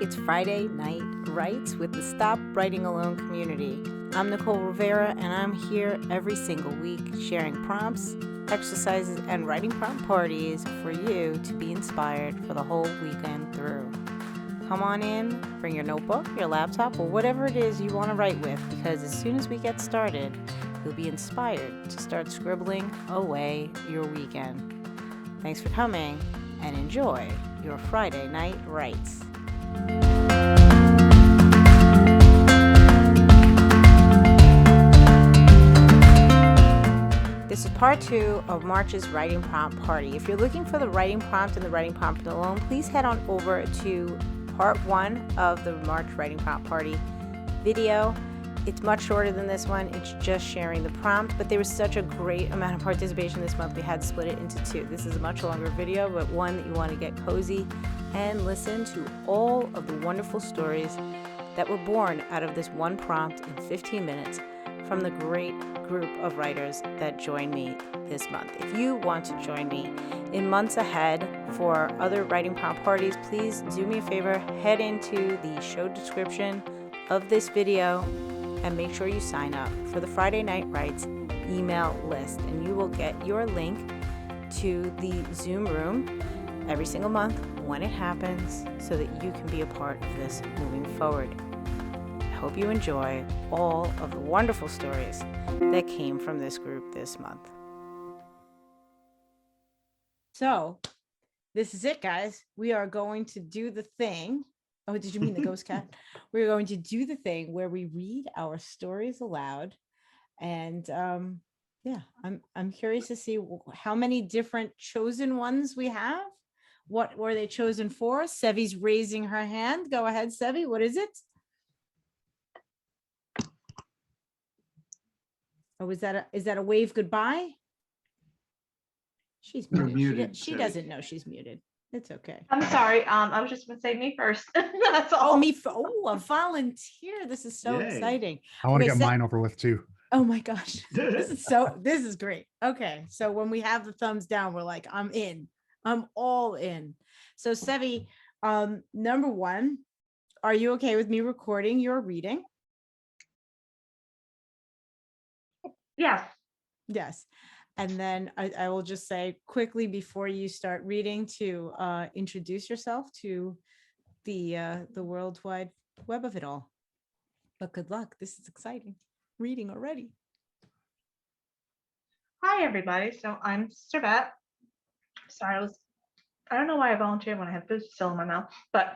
It's Friday Night Writes with the Stop Writing Alone community. I'm Nicole Rivera, and I'm here every single week sharing prompts, exercises, and writing prompt parties for you to be inspired for the whole weekend through. Come on in, bring your notebook, your laptop, or whatever it is you want to write with, because as soon as we get started, you'll be inspired to start scribbling away your weekend. Thanks for coming, and enjoy your Friday Night Writes. This is part 2 of March's writing prompt party. If you're looking for the writing prompt and the writing prompt alone, please head on over to part 1 of the March writing prompt party video. It's much shorter than this one. It's just sharing the prompt, but there was such a great amount of participation this month, we had to split it into 2. This is a much longer video, but one that you want to get cozy and listen to all of the wonderful stories that were born out of this one prompt in 15 minutes from the great group of writers that joined me this month. If you want to join me in months ahead for other writing prompt parties, please do me a favor, head into the show description of this video and make sure you sign up for the Friday Night Writes email list, and you will get your link to the Zoom room every single month when it happens so that you can be a part of this moving forward. I hope you enjoy all of the wonderful stories that came from this group this month. So, this is it, guys. We are going to do the thing. Oh, did you mean the ghost cat? We're going to do the thing where we read our stories aloud. And yeah, I'm curious to see how many different chosen ones we have. What were they chosen for? Sevi's raising her hand. Go ahead, Sevi. What is it? Oh, is that a wave goodbye? She's muted. Muted, She Sevi. doesn't know she's muted. It's okay. I'm sorry. I was just gonna say me first. That's all. Oh, me. Oh, a volunteer. This is so Yay. exciting. I want to Okay, get mine over with too. Oh my gosh. This is great. Okay. So when we have the thumbs down, we're like, I'm in. I'm all in. So Sevi, number 1, are you okay with me recording your reading? Yes. Yes. And then I will just say quickly before you start reading to introduce yourself to the World Wide Web of it all. But good luck. This is exciting. Reading already. Hi, everybody. So I'm Servette. Sorry, I don't know why I volunteered when I had food still in my mouth, but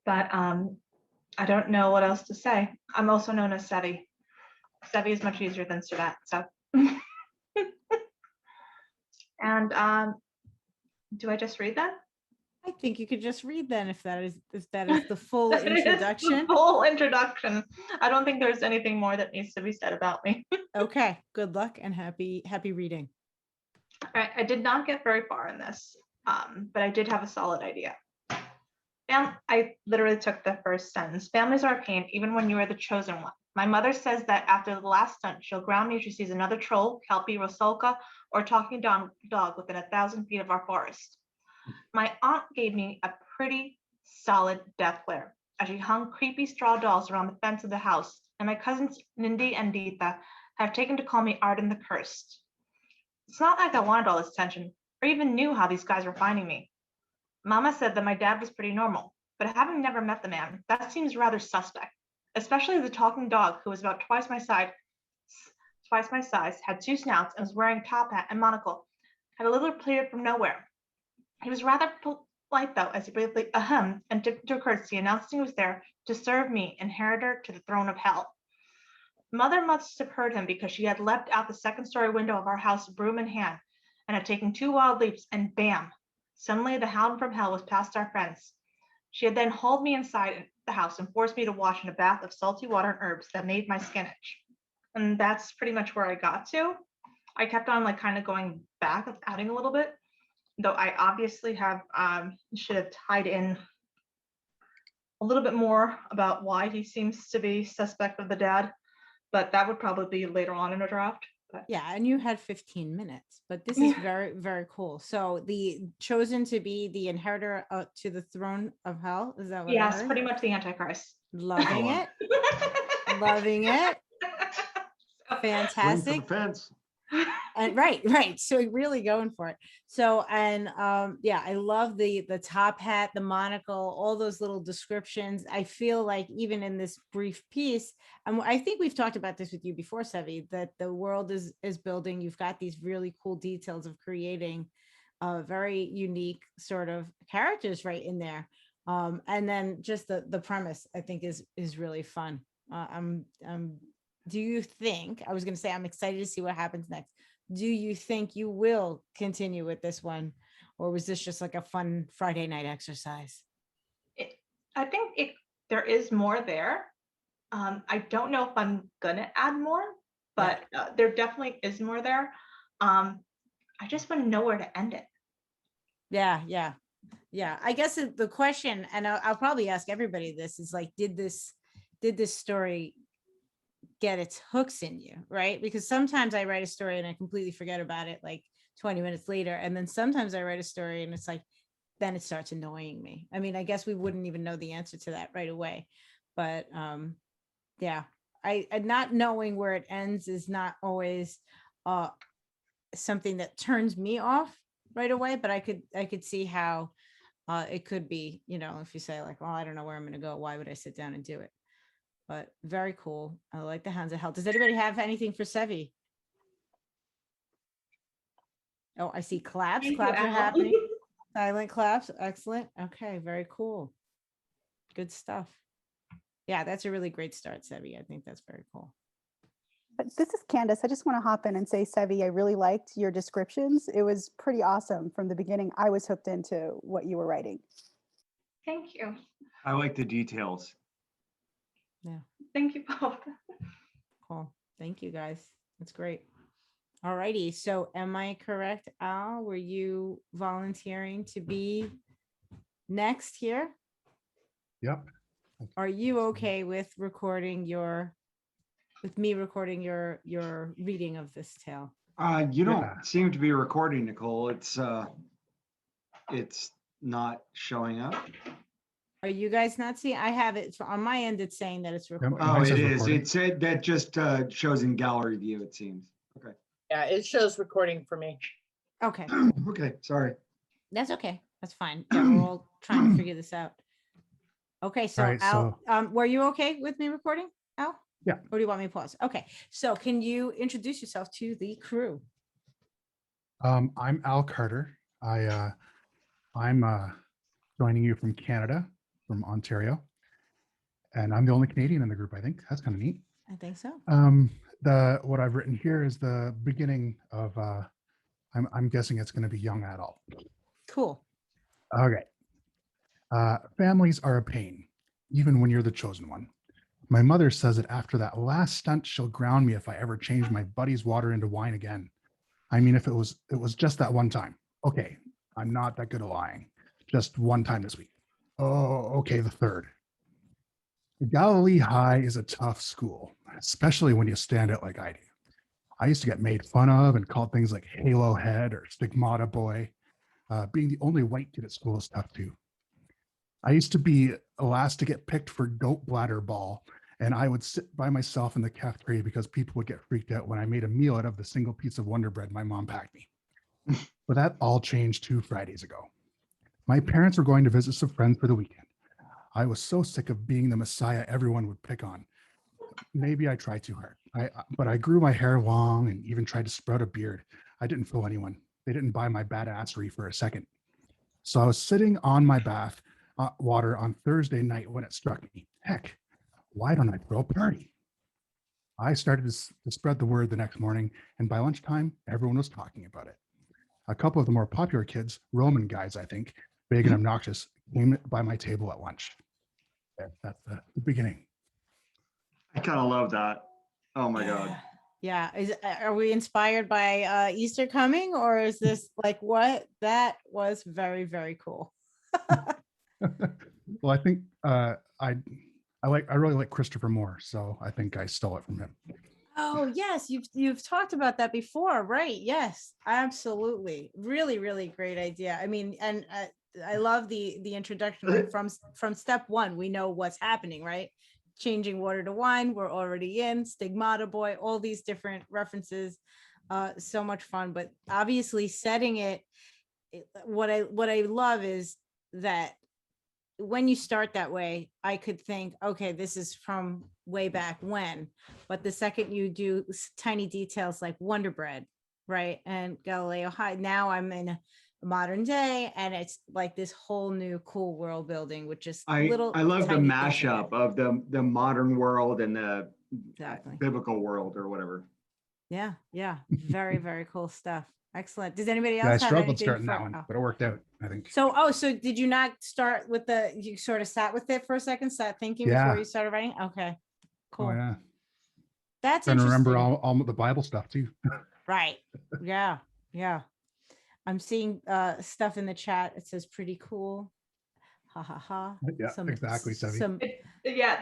I don't know what else to say. I'm also known as Sevi. Sevi is much easier than Servette. So, and do I just read that? I think you could just read then if that is the full That is introduction. the full introduction. I don't think there's anything more that needs to be said about me. Okay, good luck and happy reading. All right, I did not get very far in this, but I did have a solid idea. I literally took the first sentence. Families are a pain, even when you are the chosen one. My mother says that after the last stunt, she'll ground me if she sees another troll, kelpie, rusalka, or talking dog within 1,000 feet of our forest. My aunt gave me a pretty solid death glare as she hung creepy straw dolls around the fence of the house, and my cousins Nindi and Deetha have taken to call me Arden the Cursed. It's not like I wanted all this attention or even knew how these guys were finding me. Mama said that my dad was pretty normal, but having never met the man, that seems rather suspect, especially the talking dog who was about twice my size, had 2 snouts, and was wearing a top hat and monocle, had a little appeared from nowhere. He was rather polite, though, as he briefly and dipped into a curtsy, announcing he was there to serve me, inheritor to the throne of hell. Mother must have heard him because she had leapt out the 2nd-story window of our house, broom in hand, and had taken 2 wild leaps, and bam! Suddenly the hound from hell was past our fence. She had then hauled me inside the house and forced me to wash in a bath of salty water and herbs that made my skin itch. And that's pretty much where I got to. I kept on kind of going back, adding a little bit, though I obviously should have tied in a little bit more about why he seems to be suspect of the dad, but that would probably be later on in a draft. Yeah, and you had 15 minutes, but this is very, very cool. So the chosen to be the inheritor to the throne of hell. Is that what I Yes, heard? pretty much the Antichrist. Loving Oh, it. Loving it. swing for the Fantastic. fence. And right. So really going for it. So, and yeah, I love the top hat, the monocle, all those little descriptions. I feel like even in this brief piece, and I think we've talked about this with you before, Sevi, that the world is building. You've got these really cool details of creating very unique sort of characters right in there. And then just the premise, I think, is really fun. Do you think, I was going to say, I'm excited to see what happens next. Do you think you will continue with this one? Or was this just like a fun Friday night exercise? I think there is more there. I don't know if I'm gonna add more, but there definitely is more there. I just want to know where to end it. Yeah. I guess the question, and I'll probably ask everybody this, is like, did this story get its hooks in you, right? Because sometimes I write a story and I completely forget about it like 20 minutes later. And then sometimes I write a story and it's like, then it starts annoying me. I mean, I guess we wouldn't even know the answer to that right away. But yeah, I not knowing where it ends is not always something that turns me off right away. But I could see how it could be, if you say like, oh, I don't know where I'm going to go. Why would I sit down and do it? But very cool. I like the Hounds of Hell. Does anybody have anything for Sevi? Oh, I see claps. Thank you, Claps are Al. happening. Silent claps. Excellent. Okay, very cool. Good stuff. Yeah, that's a really great start, Sevi. I think that's very cool. But this is Candace. I just want to hop in and say, Sevi, I really liked your descriptions. It was pretty awesome from the beginning. I was hooked into what you were writing. Thank you. I like the details. Yeah, Thank you both. cool. Thank you, guys. That's great. All righty. So am I correct, Al? Were you volunteering to be next here? Yep. Are you okay with me recording your reading of this tale? You don't Yeah. seem to be recording, Nicole. It's not showing up. Are you guys not seeing? I have it on my end. It's saying that it's recording. Oh, Mine it says is. recording. It said that just shows in gallery view, it seems. Okay. Yeah, it shows recording for me. Okay, Okay, sorry. that's okay. That's fine. Yeah, we're all trying to figure this out. Okay, so Right, Al, were you okay with me recording, Al? Yeah. Or do you want me to pause? Okay, so can you introduce yourself to the crew? I'm Al Carter. I'm joining you from Canada, from Ontario, and I'm the only Canadian in the group. I think that's kind of neat. I think so. What I've written here is the beginning of. I'm guessing it's going to be young adult. Cool. Okay. Families are a pain, even when you're the chosen one. My mother says that after that last stunt, she'll ground me if I ever change my buddy's water into wine again. I mean, if it was just that one time. Okay, I'm not that good at lying. Just one time this week. Oh, okay, the third. Galilee High is a tough school, especially when you stand out like I do. I used to get made fun of and called things like Halo Head or Stigmata Boy. Being the only white kid at school is tough too. I used to be last to get picked for goat bladder ball, and I would sit by myself in the cafeteria because people would get freaked out when I made a meal out of the single piece of Wonder Bread my mom packed me. But that all changed 2 Fridays ago. My parents were going to visit some friends for the weekend. I was so sick of being the messiah everyone would pick on. Maybe I tried too hard, but I grew my hair long and even tried to sprout a beard. I didn't fool anyone. They didn't buy my badassery for a second. So I was sitting on my bath water on Thursday night when it struck me. Heck, why don't I throw a party? I started to spread the word the next morning, and by lunchtime, everyone was talking about it. A couple of the more popular kids, Roman guys, I think, big and obnoxious, came by my table at lunch. That's the beginning. I kind of love that. Oh my God. Yeah. Are we inspired by Easter coming, or is this like what? That was very, very cool. Well, I think I really like Christopher Moore, so I think I stole it from him. Oh, yes, you've talked about that before, right? Yes, absolutely. Really, really great idea. I mean, and I love the introduction, like from step one, we know what's happening, right? Changing water to wine, we're already in Stigmata Boy, all these different references. So much fun, but obviously setting it, what I love is that when you start that way, I could think, okay, this is from way back when. But the second you do tiny details like Wonder Bread, right, and Galileo High, now I'm in a modern day, and it's like this whole new cool world building with just little. I love the tiny things in mashup it. of the modern world and the Exactly. biblical world or whatever. Yeah, yeah, very, very cool stuff. Excellent. Does anybody Yeah, I else have struggled anything starting for? that one, Oh. but it worked out, I think. So did you not start with you sort of sat with it for a second, sat thinking before Yeah. you started writing? Okay, cool. Oh, yeah. That's Trying to remember interesting. all the Bible stuff too. Right. Yeah. Yeah. I'm seeing stuff in the chat. It says pretty cool. Ha ha ha. Yeah, exactly, Sevi. Yeah,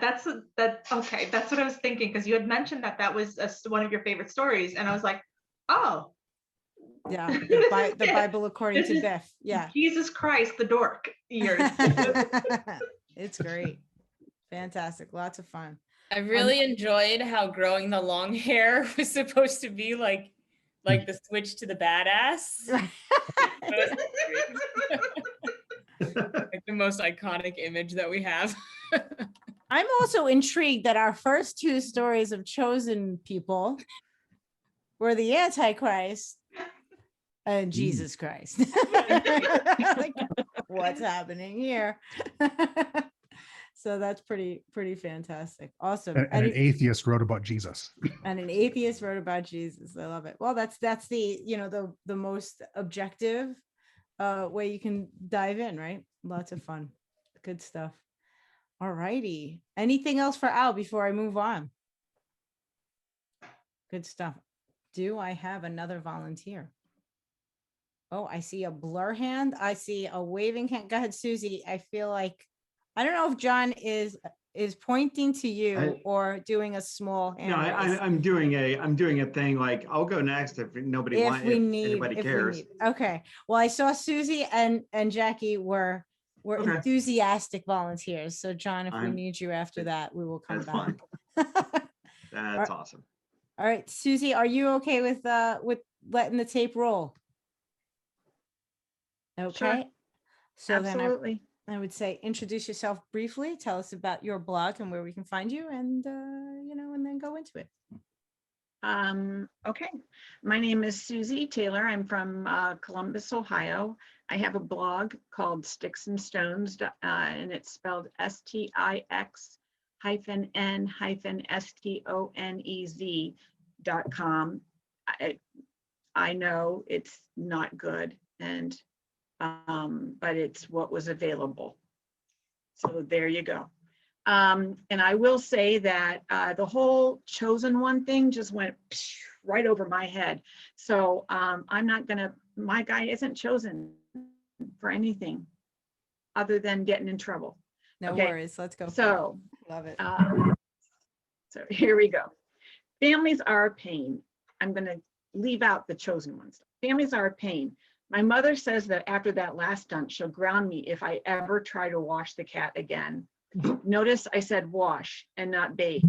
okay. That's what I was thinking, because you had mentioned that was one of your favorite stories, and I was like, oh, Yeah, this the is it. Bible according This to is Biff. Yeah. Jesus Christ, the dork years. It's great. Fantastic. Lots of fun. I really enjoyed how growing the long hair was supposed to be like the switch to the badass. Like the most iconic image that we have. I'm also intrigued that our first two stories of chosen people were the Antichrist and Jesus Christ. Like, what's happening here? So that's pretty fantastic. Awesome. And an atheist wrote about Jesus. And an atheist wrote about Jesus. I love it. Well, that's the the most objective way you can dive in, right? Lots of fun. Good stuff. All righty. Anything else for Al before I move on? Good stuff. Do I have another volunteer? Oh, I see a blur hand. I see a waving hand. Go ahead, Susie. I feel like, I don't know if John is pointing to you or doing a small hand No, raise. I'm doing a thing like I'll go next if nobody If wants, we if need, anybody cares. Okay. Well, I saw Susie and Jackie were Okay. enthusiastic volunteers. So John, if we I'm- need you after that, we will come That's back. fine. That's awesome. All right, Susie, are you okay with letting the tape roll? Okay. So Absolutely. then I would say introduce yourself briefly, tell us about your blog and where we can find you, and and then go into it. Okay. My name is Susie Taylor. I'm from Columbus, Ohio. I have a blog called Sticks and Stones, and it's spelled STIX-N-STONEZ.com. I know it's not good, and but it's what was available. So there you go. And I will say that the whole chosen one thing just went right over my head. So I'm not gonna, my guy isn't chosen for anything other than getting in trouble. No Okay. worries. Let's go. So Love it. so here we go. Families are a pain. I'm gonna leave out the chosen ones. Families are a pain. My mother says that after that last stunt, she'll ground me if I ever try to wash the cat again. Notice I said wash and not bathe.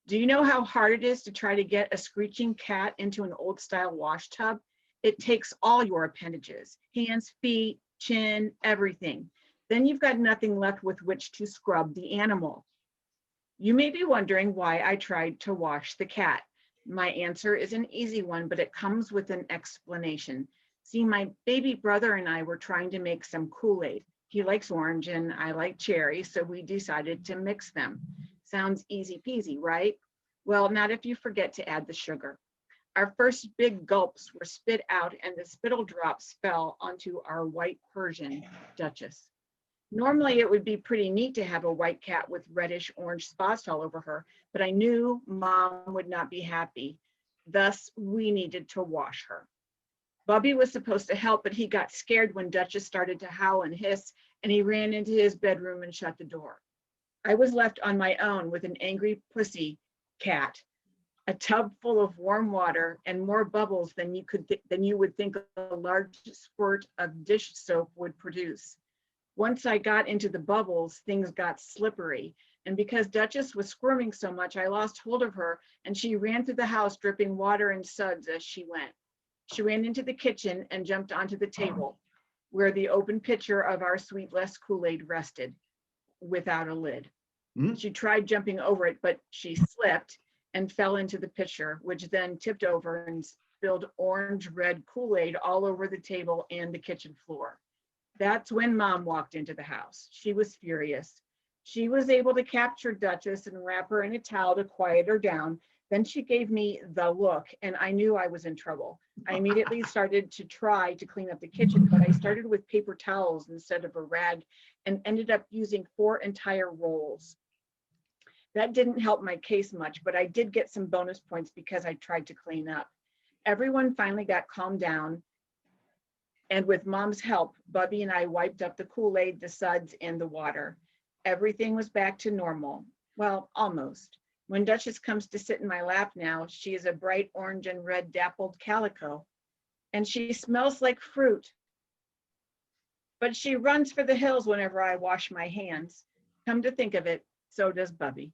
Do you know how hard it is to try to get a screeching cat into an old style wash tub? It takes all your appendages, hands, feet, chin, everything. Then you've got nothing left with which to scrub the animal. You may be wondering why I tried to wash the cat. My answer is an easy one, but it comes with an explanation. See, my baby brother and I were trying to make some Kool-Aid. He likes orange and I like cherry, so we decided to mix them. Sounds easy peasy, right? Well, not if you forget to add the sugar. Our first big gulps were spit out and the spittle drops fell onto our white Persian Duchess. Normally it would be pretty neat to have a white cat with reddish orange spots all over her, but I knew Mom would not be happy. Thus, we needed to wash her. Bubby was supposed to help, but he got scared when Duchess started to howl and hiss, and he ran into his bedroom and shut the door. I was left on my own with an angry pussy cat. a tub full of warm water, and more bubbles than you would think a large squirt of dish soap would produce. Once I got into the bubbles, things got slippery. And because Duchess was squirming so much, I lost hold of her and she ran through the house dripping water and suds as she went. She ran into the kitchen and jumped onto the table where the open pitcher of our Sweetless Kool-Aid rested without a lid. She tried jumping over it, but she slipped and fell into the pitcher, which then tipped over and spilled orange red Kool-Aid all over the table and the kitchen floor. That's when Mom walked into the house. She was furious. She was able to capture Duchess and wrap her in a towel to quiet her down. Then she gave me the look, and I knew I was in trouble. I immediately started to try to clean up the kitchen, but I started with paper towels instead of a rag and ended up using 4 entire rolls. That didn't help my case much, but I did get some bonus points because I tried to clean up. Everyone finally got calmed down. And with Mom's help, Bubby and I wiped up the Kool-Aid, the suds, and the water. Everything was back to normal. Well, almost. When Duchess comes to sit in my lap now, she is a bright orange and red dappled calico, and she smells like fruit. But she runs for the hills whenever I wash my hands. Come to think of it, so does Bubby.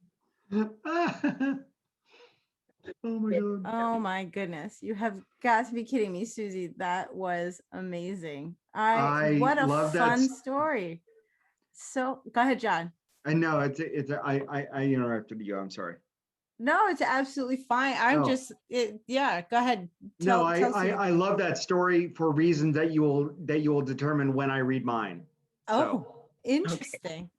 Oh my God. Oh my goodness. You have got to be kidding me, Susie. That was amazing. What a love that fun story. So go ahead, John. I know I interrupted you. I'm sorry. No, it's absolutely fine. I'm Oh. yeah, go ahead. No, Tell Susie. I love that story for reasons that you will determine when I read mine. Oh, interesting.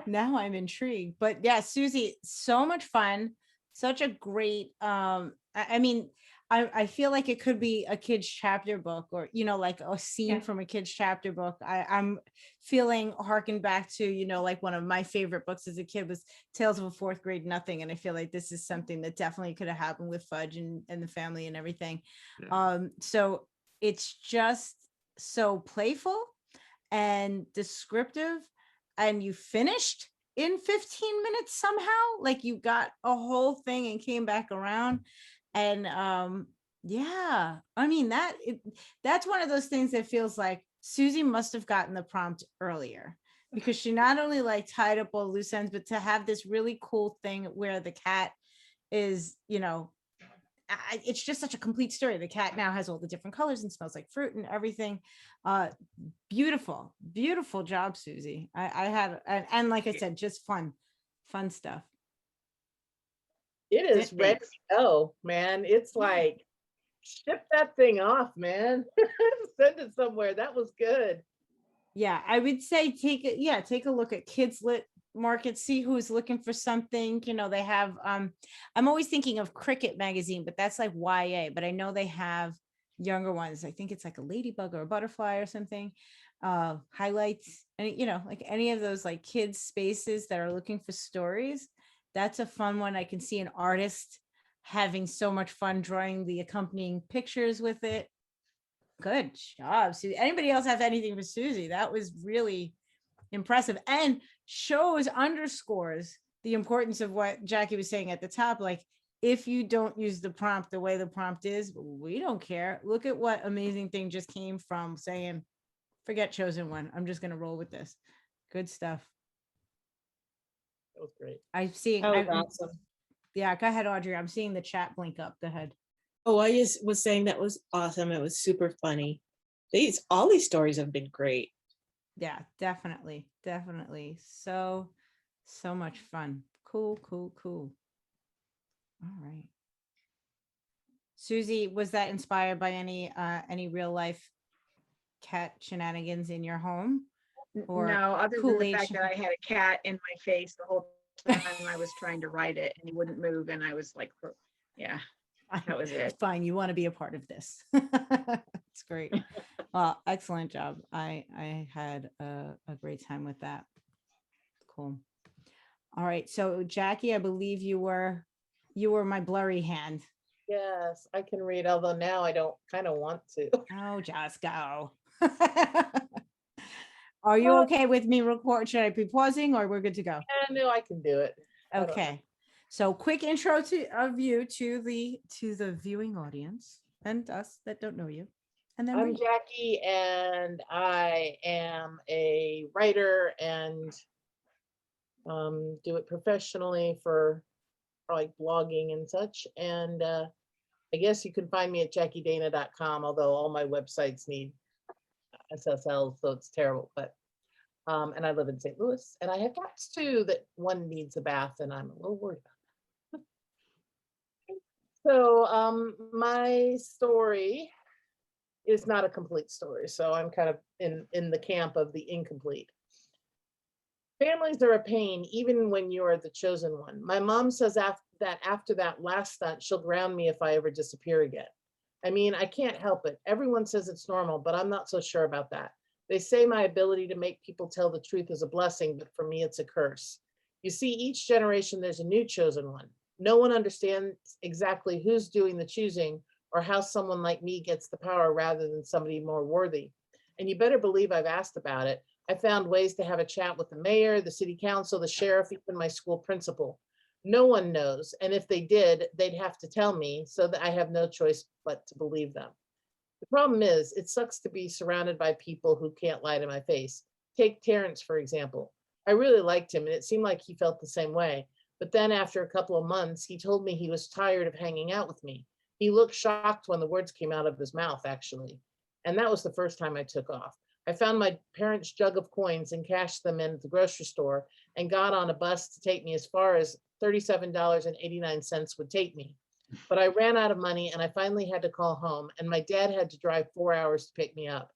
Now I'm intrigued. But yeah, Susie, so much fun. Such a great I mean, I feel like it could be a kid's chapter book, or like a scene from a kid's chapter book. I'm feeling harkened back to like one of my favorite books as a kid was Tales of a Fourth Grade Nothing, and I feel like this is something that definitely could have happened with Fudge and the family and everything. Yeah. So it's just so playful and descriptive, and you finished in 15 minutes somehow. Like you got a whole thing and came back around. And yeah, I mean that's one of those things that feels like Susie must have gotten the prompt earlier, because she not only like tied up all loose ends, but to have this really cool thing where the cat is, it's just such a complete story. The cat now has all the different colors and smells like fruit and everything. Beautiful job, Susie. I had, and like I said, just fun stuff. It is ready to go, man. It's like, ship that thing off, man. Send it somewhere. That was good. Yeah, I would say take a look at Kids Lit Market, see who's looking for something. They have I'm always thinking of Cricket magazine, but that's like YA, but I know they have younger ones. I think it's like a ladybug or a butterfly or something. Highlights, and like any of those like kids spaces that are looking for stories. That's a fun one. I can see an artist having so much fun drawing the accompanying pictures with it. Good job, Susie. Anybody else have anything for Susie? That was really impressive, and underscores the importance of what Jackie was saying at the top. Like, if you don't use the prompt the way the prompt is, we don't care. Look at what amazing thing just came from saying, forget chosen one. I'm just going to roll with this. Good stuff. That was great. I'm seeing. That was awesome. Yeah, go ahead, Audrey. I'm seeing the chat blink up. Go ahead. Oh, I just was saying that was awesome. It was super funny. All these stories have been great. Yeah, definitely. So much fun. Cool. All right. Susie, was that inspired by any real life cat shenanigans in your home? Or no, other than Kool-Aid the fact that I had a cat in my face the whole time I was trying to write it, and he wouldn't move, and I was like, yeah, that was it. Fine, you want to be a part of this. It's great. Well, excellent job. I had a great time with that. Cool. All right, so Jackie, I believe you were my blurry hand. Yes, I can read, although now I don't kind of want to. Oh, just go. Are you okay with me record? Should I be pausing, or we're good to go? I know I can do it. Okay. So quick intro of you to the viewing audience and us that don't know you. And then I'm read. Jackie, and I am a writer and do it professionally for like blogging and such. And I guess you can find me at jackiedana.com, although all my websites need SSL, so it's terrible. But and I live in St. Louis, and I have cats too that one needs a bath, and I'm a little worried about that. So my story is not a complete story, so I'm kind of in the camp of the incomplete. Families are a pain, even when you're the chosen one. My mom says after that last stunt, she'll ground me if I ever disappear again. I mean, I can't help it. Everyone says it's normal, but I'm not so sure about that. They say my ability to make people tell the truth is a blessing, but for me, it's a curse. You see, each generation, there's a new chosen one. No one understands exactly who's doing the choosing or how someone like me gets the power rather than somebody more worthy. And you better believe I've asked about it. I found ways to have a chat with the mayor, the city council, the sheriff, even my school principal. No one knows. And if they did, they'd have to tell me, so that I have no choice but to believe them. The problem is, it sucks to be surrounded by people who can't lie to my face. Take Terrence, for example. I really liked him, and it seemed like he felt the same way. But then after a couple of months, he told me he was tired of hanging out with me. He looked shocked when the words came out of his mouth, actually. And that was the first time I took off. I found my parents' jug of coins and cashed them in at the grocery store and got on a bus to take me as far as $37.89 would take me. But I ran out of money and I finally had to call home, and my dad had to drive 4 hours to pick me up.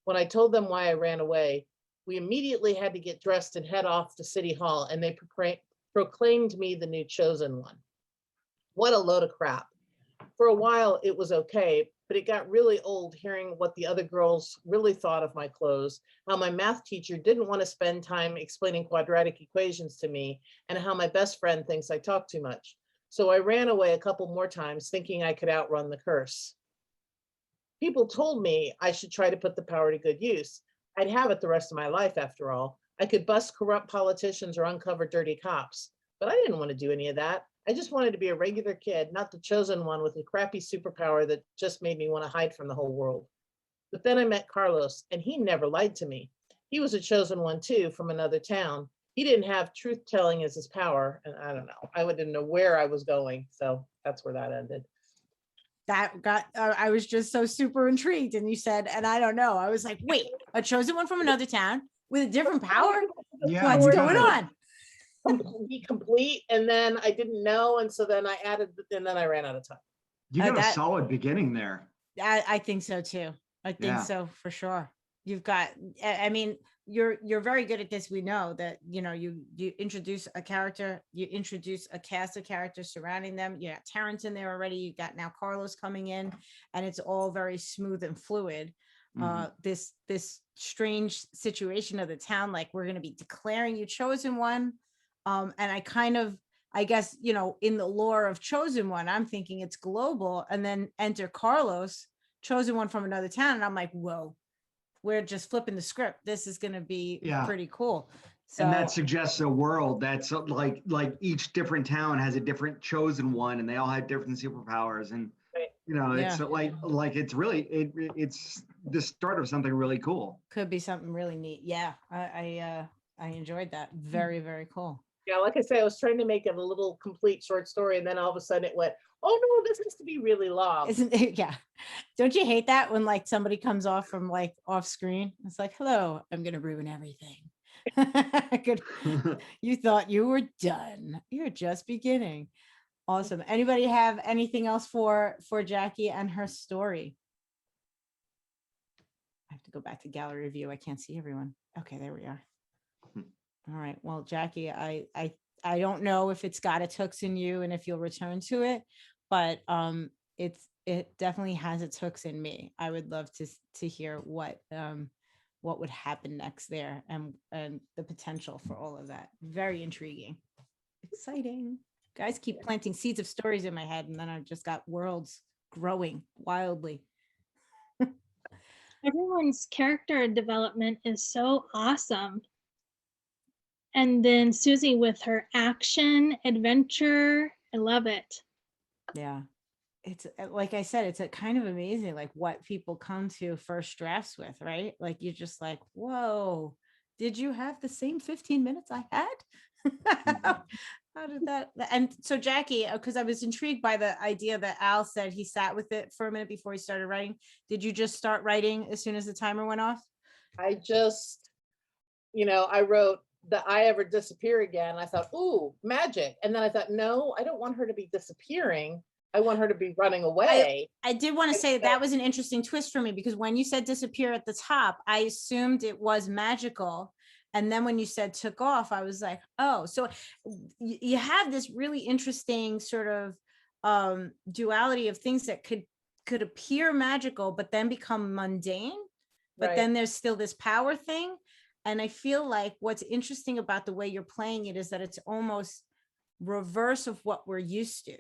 When I told them why I ran away, we immediately had to get dressed and head off to City Hall, and they proclaimed me the new chosen one. What a load of crap. For a while, it was okay, but it got really old hearing what the other girls really thought of my clothes, how my math teacher didn't want to spend time explaining quadratic equations to me, and how my best friend thinks I talk too much. So I ran away a couple more times thinking I could outrun the curse. People told me I should try to put the power to good use. I'd have it the rest of my life, after all. I could bust corrupt politicians or uncover dirty cops, but I didn't want to do any of that. I just wanted to be a regular kid, not the chosen one with a crappy superpower that just made me want to hide from the whole world. But then I met Carlos, and he never lied to me. He was a chosen one too, from another town. He didn't have truth telling as his power, and I don't know. I didn't know where I was going, so that's where that ended. That got, I was just so super intrigued. And you said, and I don't know. I was like, wait, a chosen one from another town with a different power? Yeah, What's we going gotta- on? Be complete, and then I didn't know, and so then I added, and then I ran out of time. You got a that- solid beginning there. I think so too. I think Yeah. so for sure. You've got, I mean, you're very good at this. We know that, you know, you introduce a character, you introduce a cast of characters surrounding them. You got Terrence in there already. You got now Carlos coming in, and it's all very smooth and fluid. This strange situation of the town, like we're going to be declaring you chosen one. And I guess, you know, in the lore of chosen one, I'm thinking it's global, and then enter Carlos, chosen one from another town. And I'm like, whoa, we're just flipping the script. This is going to be pretty cool. So, and that suggests a world that's like each different town has a different chosen one, and they all have different superpowers. And you know, it's like it's really it's the start of something really cool. Could be something really neat. Yeah, I enjoyed that. Very, very cool. Yeah, like I say, I was trying to make it a little complete short story, and then all of a sudden it went, oh no, this has to be really long. Isn't it? Yeah. Don't you hate that when like somebody comes off from like off screen? It's like, hello, I'm gonna ruin everything. You thought you were done. You're just beginning. Awesome. Anybody have anything else for Jackie and her story? I have to go back to gallery view. I can't see everyone. Okay, there we are. All right. Well, Jackie, I don't know if it's got its hooks in you and if you'll return to it, but it definitely has its hooks in me. I would love to hear what would happen next there, and the potential for all of that. Very intriguing. Exciting. Guys keep planting seeds of stories in my head, and then I've just got worlds growing wildly. Everyone's character development is so awesome. And then Susie with her action, adventure. I love it. Yeah. It's like I said, it's a kind of amazing, like what people come to first drafts with, right? Like you're just like, whoa, did you have the same 15 minutes I had? How did that? And so Jackie, because I was intrigued by the idea that Al said he sat with it for a minute before he started writing. Did you just start writing as soon as the timer went off? I just, I wrote the I ever disappear again. I thought, ooh, magic. And then I thought, no, I don't want her to be disappearing. I want her to be running away. I did want to say that was an interesting twist for me, because when you said disappear at the top, I assumed it was magical. And then when you said took off, I was like, oh, so you have this really interesting sort of duality of things that could appear magical, but then become mundane. But Right. then there's still this power thing. And I feel like what's interesting about the way you're playing it is that it's almost reverse of what we're used to.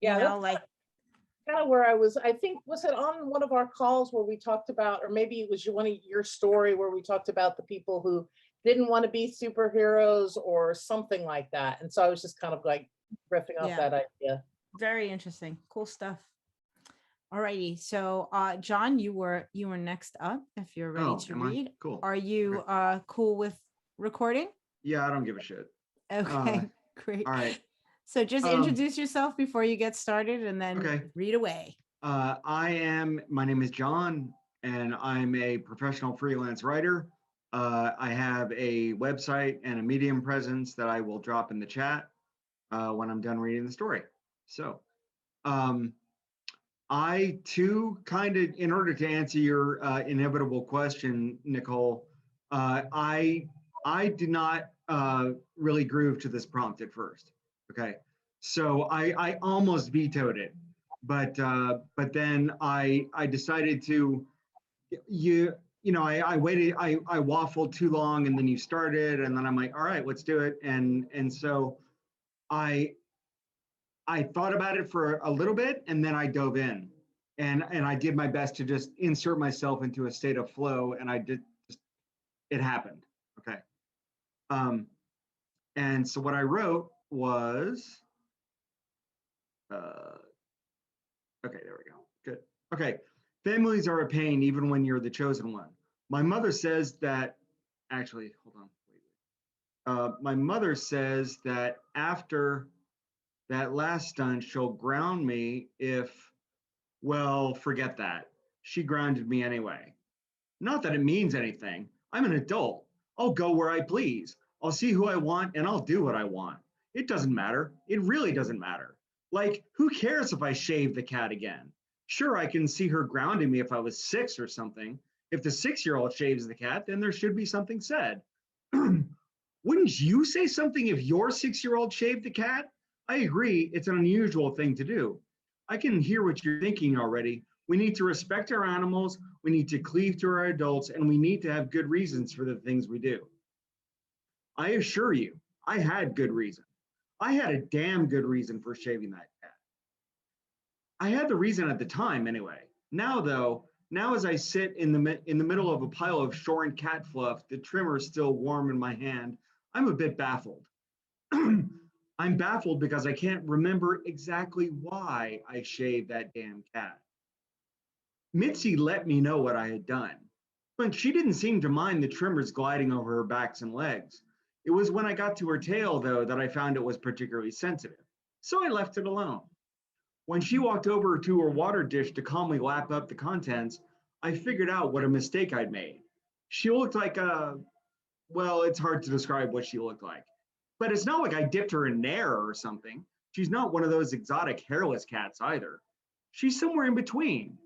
Yeah, You know, like kind of where I was, I think, was it on one of our calls where we talked about, or maybe it was one of your story where we talked about the people who didn't want to be superheroes or something like that. And so I was just kind of like riffing off that idea. Very interesting. Cool stuff. All righty. So John, you were next up if you're ready to read. Cool. Are you cool with recording? Yeah, I don't give a shit. Okay, great. All right. So just introduce yourself before you get started and then read away. My name is John, and I'm a professional freelance writer. I have a website and a Medium presence that I will drop in the chat when I'm done reading the story. So I too kind of, in order to answer your inevitable question, Nicole, I did not really groove to this prompt at first. Okay, so I almost vetoed it, but then I decided to, I waited, I waffled too long, and then you started, and then I'm like, all right, let's do it, and so I thought about it for a little bit, and then I dove in, and I did my best to just insert myself into a state of flow, and it happened. Okay. And so what I wrote was, okay, there we go. Good. Okay. Families are a pain even when you're the chosen one. My mother says that, actually, hold on. My mother says that after that last stunt, she'll ground me if, well, forget that. She grounded me anyway. Not that it means anything. I'm an adult. I'll go where I please. I'll see who I want and I'll do what I want. It doesn't matter. It really doesn't matter. Like, who cares if I shave the cat again? Sure, I can see her grounding me if I was 6 or something. If the 6-year-old shaves the cat, then there should be something said. Wouldn't you say something if your 6-year-old shaved the cat? I agree, it's an unusual thing to do. I can hear what you're thinking already. We need to respect our animals, we need to cleave to our adults, and we need to have good reasons for the things we do. I assure you, I had good reason. I had a damn good reason for shaving that cat. I had the reason at the time anyway. Now though, as I sit in the middle of a pile of shorn cat fluff, the trimmer still warm in my hand, I'm a bit baffled. I'm baffled because I can't remember exactly why I shaved that damn cat. Mitzi let me know what I had done, but she didn't seem to mind the trimmers gliding over her backs and legs. It was when I got to her tail, though, that I found it was particularly sensitive, so I left it alone. When she walked over to her water dish to calmly lap up the contents, I figured out what a mistake I'd made. She looked like well, it's hard to describe what she looked like, but it's not like I dipped her in Nair or something. She's not one of those exotic hairless cats either. She's somewhere in between.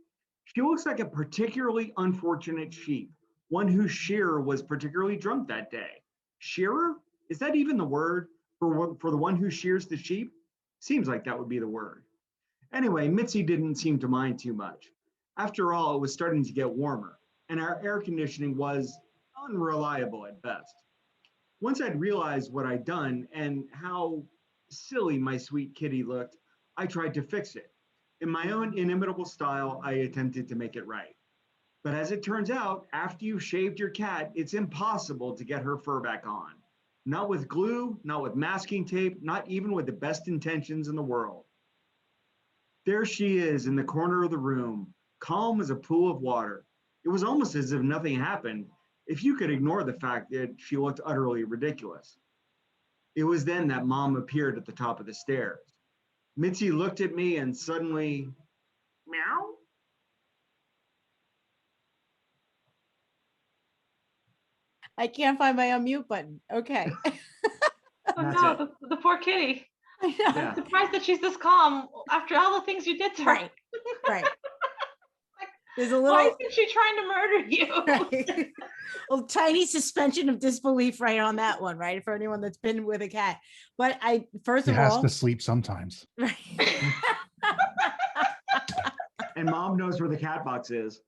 She looks like a particularly unfortunate sheep, one whose shearer was particularly drunk that day. Shearer? Is that even the word for the one who shears the sheep? Seems like that would be the word. Anyway, Mitzi didn't seem to mind too much. After all, it was starting to get warmer, and our air conditioning was unreliable at best. Once I'd realized what I'd done and how silly my sweet kitty looked, I tried to fix it. In my own inimitable style, I attempted to make it right. But as it turns out, after you've shaved your cat, it's impossible to get her fur back on. Not with glue, not with masking tape, not even with the best intentions in the world. There she is in the corner of the room, calm as a pool of water. It was almost as if nothing happened, if you could ignore the fact that she looked utterly ridiculous. It was then that Mom appeared at the top of the stairs. Mitzi looked at me and suddenly, meow. I can't find my unmute button. Okay. Oh That's no, it. the poor kitty. I know. Yeah. I'm surprised that she's this calm after all the things you did to her. Right. Right. There's a Why little isn't she trying to murder you? right. A tiny suspension of disbelief right on that one, right? For anyone that's been with a cat. But first He of has all, to sleep sometimes. right. And Mom knows where the cat box is.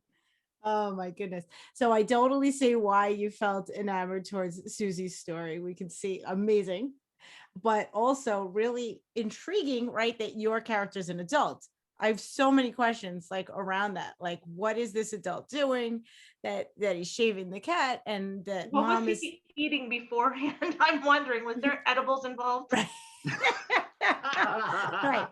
Oh my goodness. So I totally see why you felt enamored towards Susie's story. We can see amazing, but also really intriguing, right? That your character's an adult. I have so many questions like around that. Like, what is this adult doing? That he's shaving the cat and that What Mom was is he eating beforehand? I'm wondering, was there edibles involved? right. Right.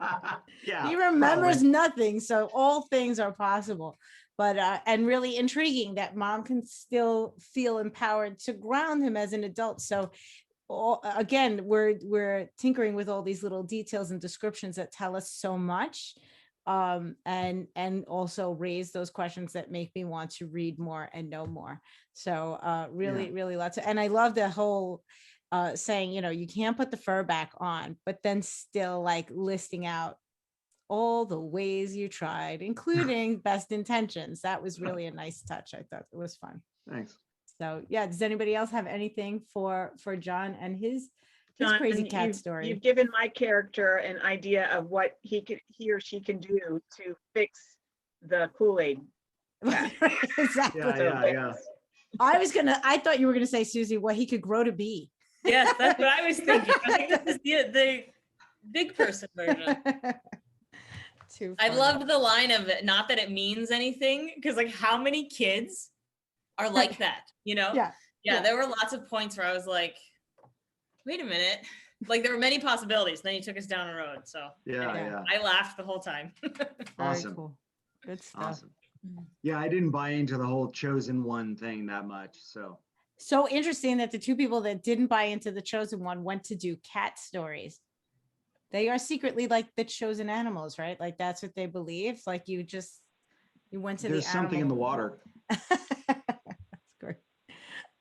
Yeah. He remembers probably. nothing, so all things are possible. But and really intriguing that Mom can still feel empowered to ground him as an adult. So again, we're tinkering with all these little details and descriptions that tell us so much, and also raise those questions that make me want to read more and know more. So really lots of, and I love the whole saying, you can't put the fur back on, but then still like listing out all the ways you tried, including best intentions. That was really a nice touch. I thought it was fun. Thanks. So yeah, does anybody else have anything for John and his John, crazy cat you've story? given my character an idea of what he or she can do to fix the Kool-Aid. Exactly. Yeah. I thought you were gonna say, Susie, what he could grow to be. Yes, that's what I was thinking. I think this is the big person version. Too I funny. loved the line of it, not that it means anything, because like how many kids are like that, Yeah. There were lots of points where I was like, wait a minute, like there were many possibilities. Then he took us down a road, so Yeah. I laughed the whole time. Awesome. Very cool. Good stuff. Awesome. Yeah, I didn't buy into the whole chosen one thing that much. So interesting that the two people that didn't buy into the chosen one went to do cat stories. They are secretly like the chosen animals, right? Like that's what they believe. Like you went to There's the something in the animal. water. That's great.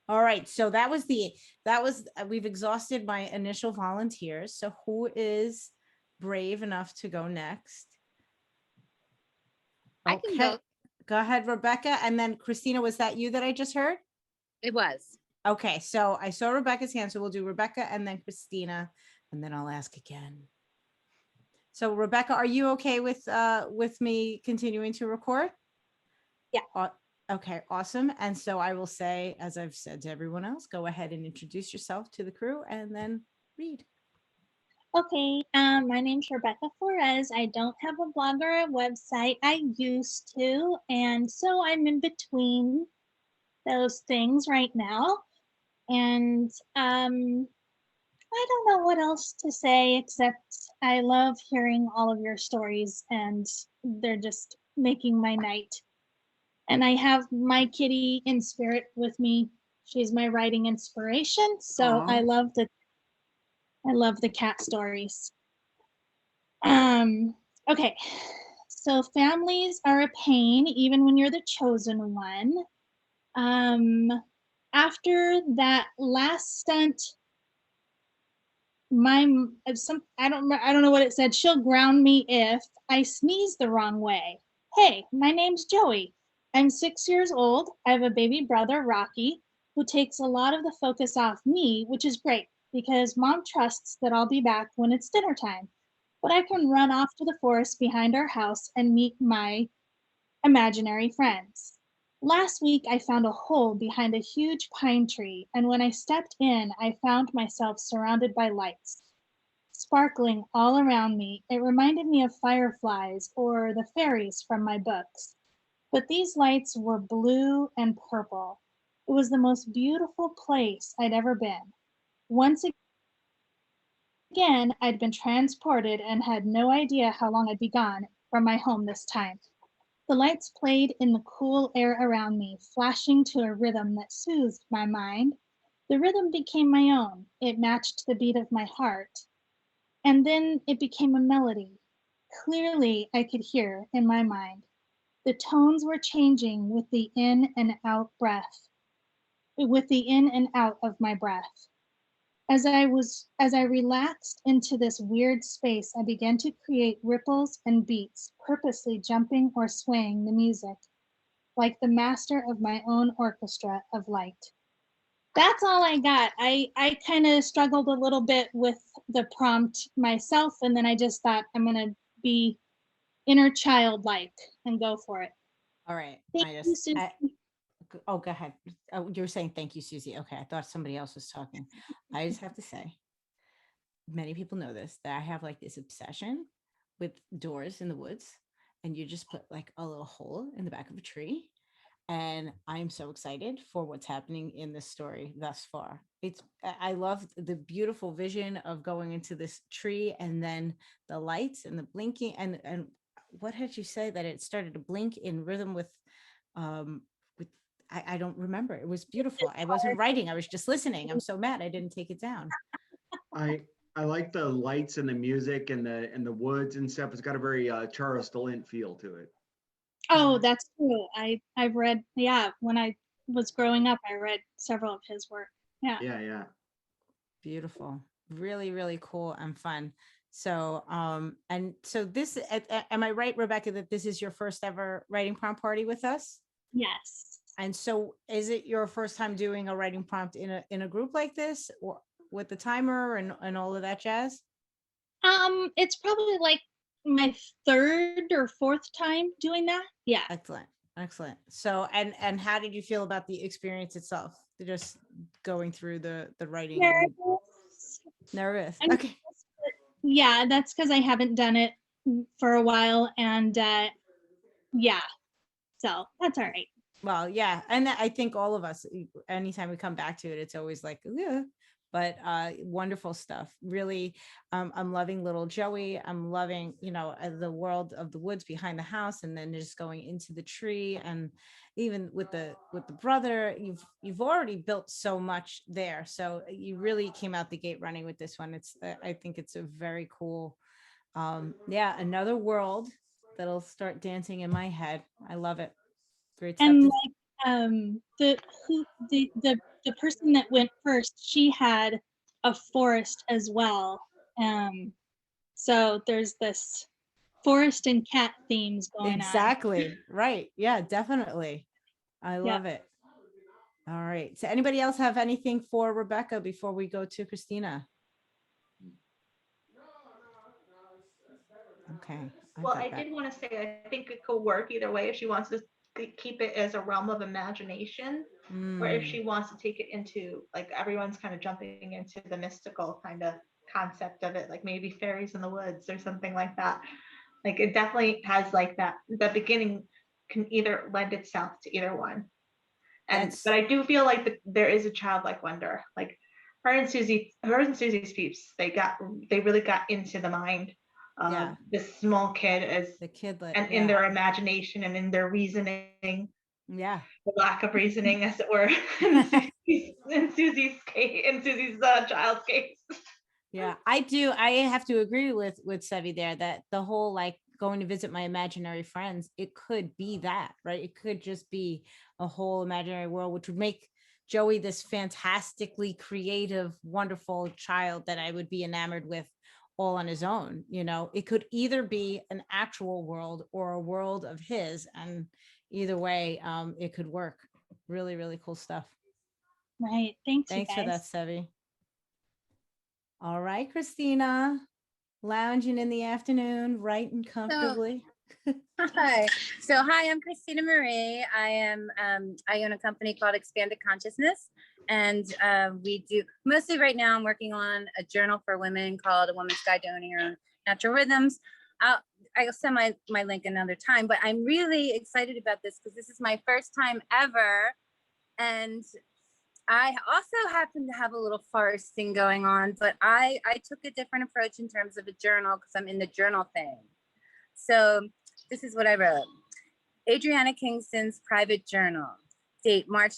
All right. So we've exhausted my initial volunteers. So who is brave enough to go next? I can go. Go ahead, Rebecca. And then Christina, was that you that I just heard? It was. Okay. So I saw Rebecca's hand. So we'll do Rebecca and then Christina, and then I'll ask again. So Rebecca, are you okay with me continuing to record? Yeah. Okay, awesome. And so I will say, as I've said to everyone else, go ahead and introduce yourself to the crew and then read. Okay, my name's Rebecca Flores. I don't have a blog or a website. I used to, and so I'm in between those things right now. And I don't know what else to say except I love hearing all of your stories, and they're just making my night. And I have my kitty in spirit with me. She's my writing inspiration. So Aww. I love the cat stories. Okay. So families are a pain, even when you're the chosen one. After that last stunt, I don't know what it said. She'll ground me if I sneeze the wrong way. Hey, my name's Joey. I'm 6 years old. I have a baby brother, Rocky, who takes a lot of the focus off me, which is great because Mom trusts that I'll be back when it's dinner time. But I can run off to the forest behind our house and meet my imaginary friends. Last week, I found a hole behind a huge pine tree, and when I stepped in, I found myself surrounded by lights, sparkling all around me. It reminded me of fireflies or the fairies from my books. But these lights were blue and purple. It was the most beautiful place I'd ever been. Once again, I'd been transported and had no idea how long I'd be gone from my home this time. The lights played in the cool air around me, flashing to a rhythm that soothed my mind. The rhythm became my own. It matched the beat of my heart. And then it became a melody. Clearly, I could hear in my mind. The tones were changing with the in and out breath, with the in and out of my breath. As I relaxed into this weird space, I began to create ripples and beats, purposely jumping or swaying the music, like the master of my own orchestra of light. That's all I got. I kind of struggled a little bit with the prompt myself, and then I just thought I'm gonna be inner childlike and go for it. All right. Thank you, Susie. Oh, go ahead. Oh, you were saying thank you, Susie. Okay, I thought somebody else was talking. I just have to say, many people know this, that I have like this obsession with doors in the woods, and you just put like a little hole in the back of a tree. And I'm so excited for what's happening in this story thus far. I love the beautiful vision of going into this tree, and then the lights and the blinking, and what had you say that it started to blink in rhythm with I don't remember. It was beautiful. I wasn't writing. I was just listening. I'm so mad I didn't take it down. I like the lights and the music and the woods and stuff. It's got a very Charles Stalint feel to it. Oh, that's true. I've read, yeah, when I was growing up, I read several of his work. Yeah. Yeah. Beautiful. Really, really cool and fun. So, and so this, am I right, Rebecca, that this is your first ever writing prompt party with us? Yes. And so is it your first time doing a writing prompt in a group like this, or with the timer and all of that jazz? It's probably like my third or fourth time doing that. Yeah. Excellent. So, and how did you feel about the experience itself? Just going through the writing. Nervous. Okay. Yeah, that's because I haven't done it for a while, and yeah, so that's all right. Well, yeah, and I think all of us, anytime we come back to it, it's always like, yeah. But wonderful stuff. Really, I'm loving little Joey. I'm loving, the world of the woods behind the house, and then just going into the tree, and even with the brother, you've already built so much there. So you really came out the gate running with this one. I think it's a very cool, another world that'll start dancing in my head. I love it. Great stuff. And like the person that went first, she had a forest as well. So there's this forest and cat themes going on. Exactly. Right. Yeah, definitely. I love it. All right. So anybody else have anything for Rebecca before we go to Christina? Okay. Well, I did want to say, I think it could work either way if she wants to keep it as a realm of imagination, or if she wants to take it into, like, everyone's kind of jumping into the mystical kind of concept of it, like maybe fairies in the woods or something like that. Like, it definitely has like that, the beginning can either lend itself to either one. But I do feel like there is a childlike wonder, like her and Susie's peeps, they really got into the mind of this small kid as the kidlet, and in their imagination and in their reasoning. Yeah. The lack of reasoning, as it were, in Susie's case, in Susie's child's case. Yeah, I do. I have to agree with Sevi there that the whole like going to visit my imaginary friends, it could be that, right? It could just be a whole imaginary world, which would make Joey this fantastically creative, wonderful child that I would be enamored with all on his own. It could either be an actual world or a world of his, and either way, it could work. Really, really cool stuff. Right. Thanks for that, Sevi. All right, Christina, lounging in the afternoon, writing comfortably. Hi. Hi, I'm Christina Marie. I own a company called Expanded Consciousness, and we do mostly right now. I'm working on a journal for women called A Woman's Guide to Owning Her Own Natural Rhythms. I'll send my link another time, but I'm really excited about this because this is my first time ever, and I also happen to have a little forest thing going on, but I took a different approach in terms of a journal because I'm in the journal thing. So this is what I wrote. Adriana Kingston's private journal, date March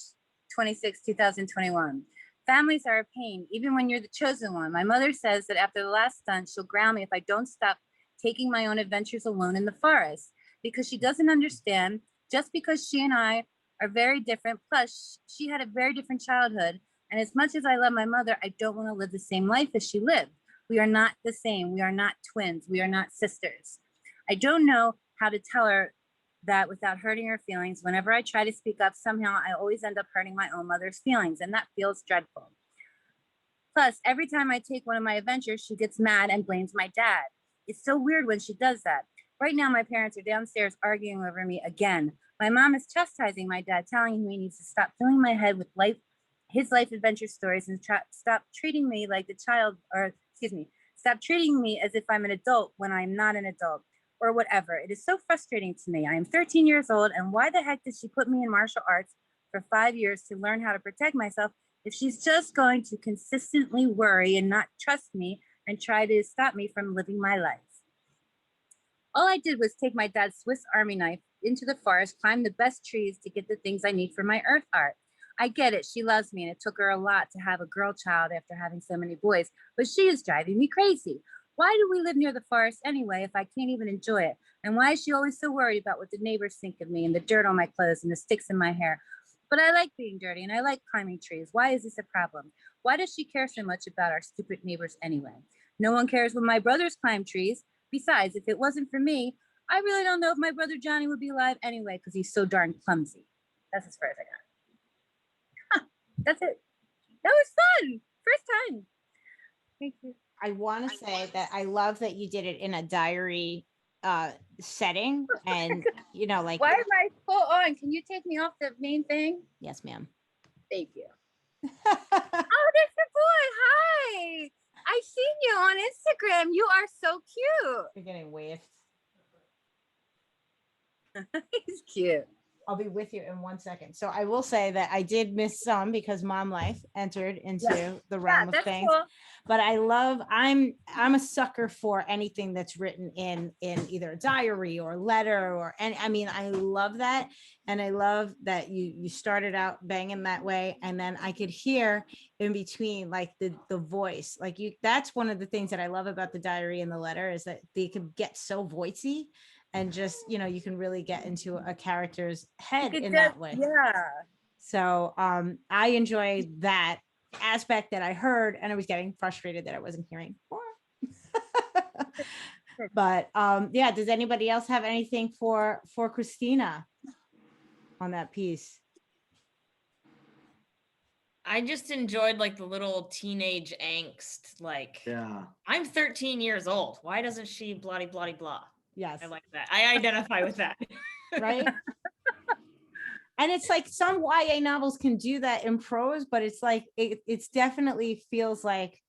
26, 2021. Families are a pain, even when you're the chosen one. My mother says that after the last stunt, she'll ground me if I don't stop taking my own adventures alone in the forest, because she doesn't understand, just because she and I are very different. Plus, she had a very different childhood. And as much as I love my mother, I don't want to live the same life as she lived. We are not the same. We are not twins. We are not sisters. I don't know how to tell her that without hurting her feelings. Whenever I try to speak up, somehow I always end up hurting my own mother's feelings, and that feels dreadful. Plus, every time I take one of my adventures, she gets mad and blames my dad. It's so weird when she does that. Right now, my parents are downstairs arguing over me again. My mom is chastising my dad, telling him he needs to stop filling my head with his life adventure stories and stop treating me like the child, or excuse me, stop treating me as if I'm an adult when I'm not an adult, or whatever. It is so frustrating to me. I am 13 years old, and why the heck did she put me in martial arts for 5 years to learn how to protect myself if she's just going to consistently worry and not trust me and try to stop me from living my life? All I did was take my dad's Swiss Army knife into the forest, climb the best trees to get the things I need for my earth art. I get it. She loves me, and it took her a lot to have a girl child after having so many boys, but she is driving me crazy. Why do we live near the forest anyway if I can't even enjoy it? And why is she always so worried about what the neighbors think of me and the dirt on my clothes and the sticks in my hair? But I like being dirty and I like climbing trees. Why is this a problem? Why does she care so much about our stupid neighbors anyway? No one cares when my brothers climb trees. Besides, if it wasn't for me, I really don't know if my brother Johnny would be alive anyway because he's so darn clumsy. That's as far as I got. That's it. That was fun. First time. Thank you. I want to say that I love that you did it in a diary setting, and like, why am I full on? Can you take me off the main thing? Yes, ma'am. Thank you. Oh, there's your boy. Hi. I've seen you on Instagram. You are so cute. You're getting waved. He's cute. I'll be with you in 1 second. So I will say that I did miss some because mom life entered into the realm of things. Cool. But I'm a sucker for anything that's written in either a diary or letter or any. I mean, I love that. And I love that you started out banging that way. And then I could hear in between like the voice. Like that's one of the things that I love about the diary and the letter is that they could get so voicey. And just, you can really get into a character's head in that way. Yeah. So I enjoyed that aspect that I heard, and I was getting frustrated that I wasn't hearing more. But yeah, does anybody else have anything for Christina on that piece? I just enjoyed like the little teenage angst. Like, yeah, I'm 13 years old. Why doesn't she blah, blah, blah? Yes. I like that. I identify with that. Right. And it's like some YA novels can do that in prose, but it's like, it's definitely feels like,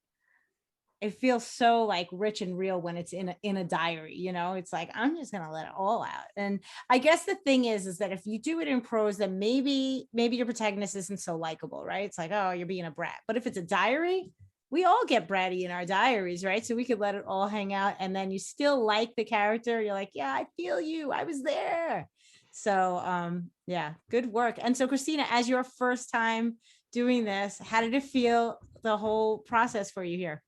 it feels so like rich and real when it's in a diary, it's like, I'm just going to let it all out. And I guess the thing is that if you do it in prose, then maybe your protagonist isn't so likable, right? It's like, oh, you're being a brat. But if it's a diary, we all get bratty in our diaries, right? So we could let it all hang out, and then you still like the character. You're like, yeah, I feel you. I was there. So yeah, good work. And so Christina, as your first time doing this, how did it feel, the whole process for you here?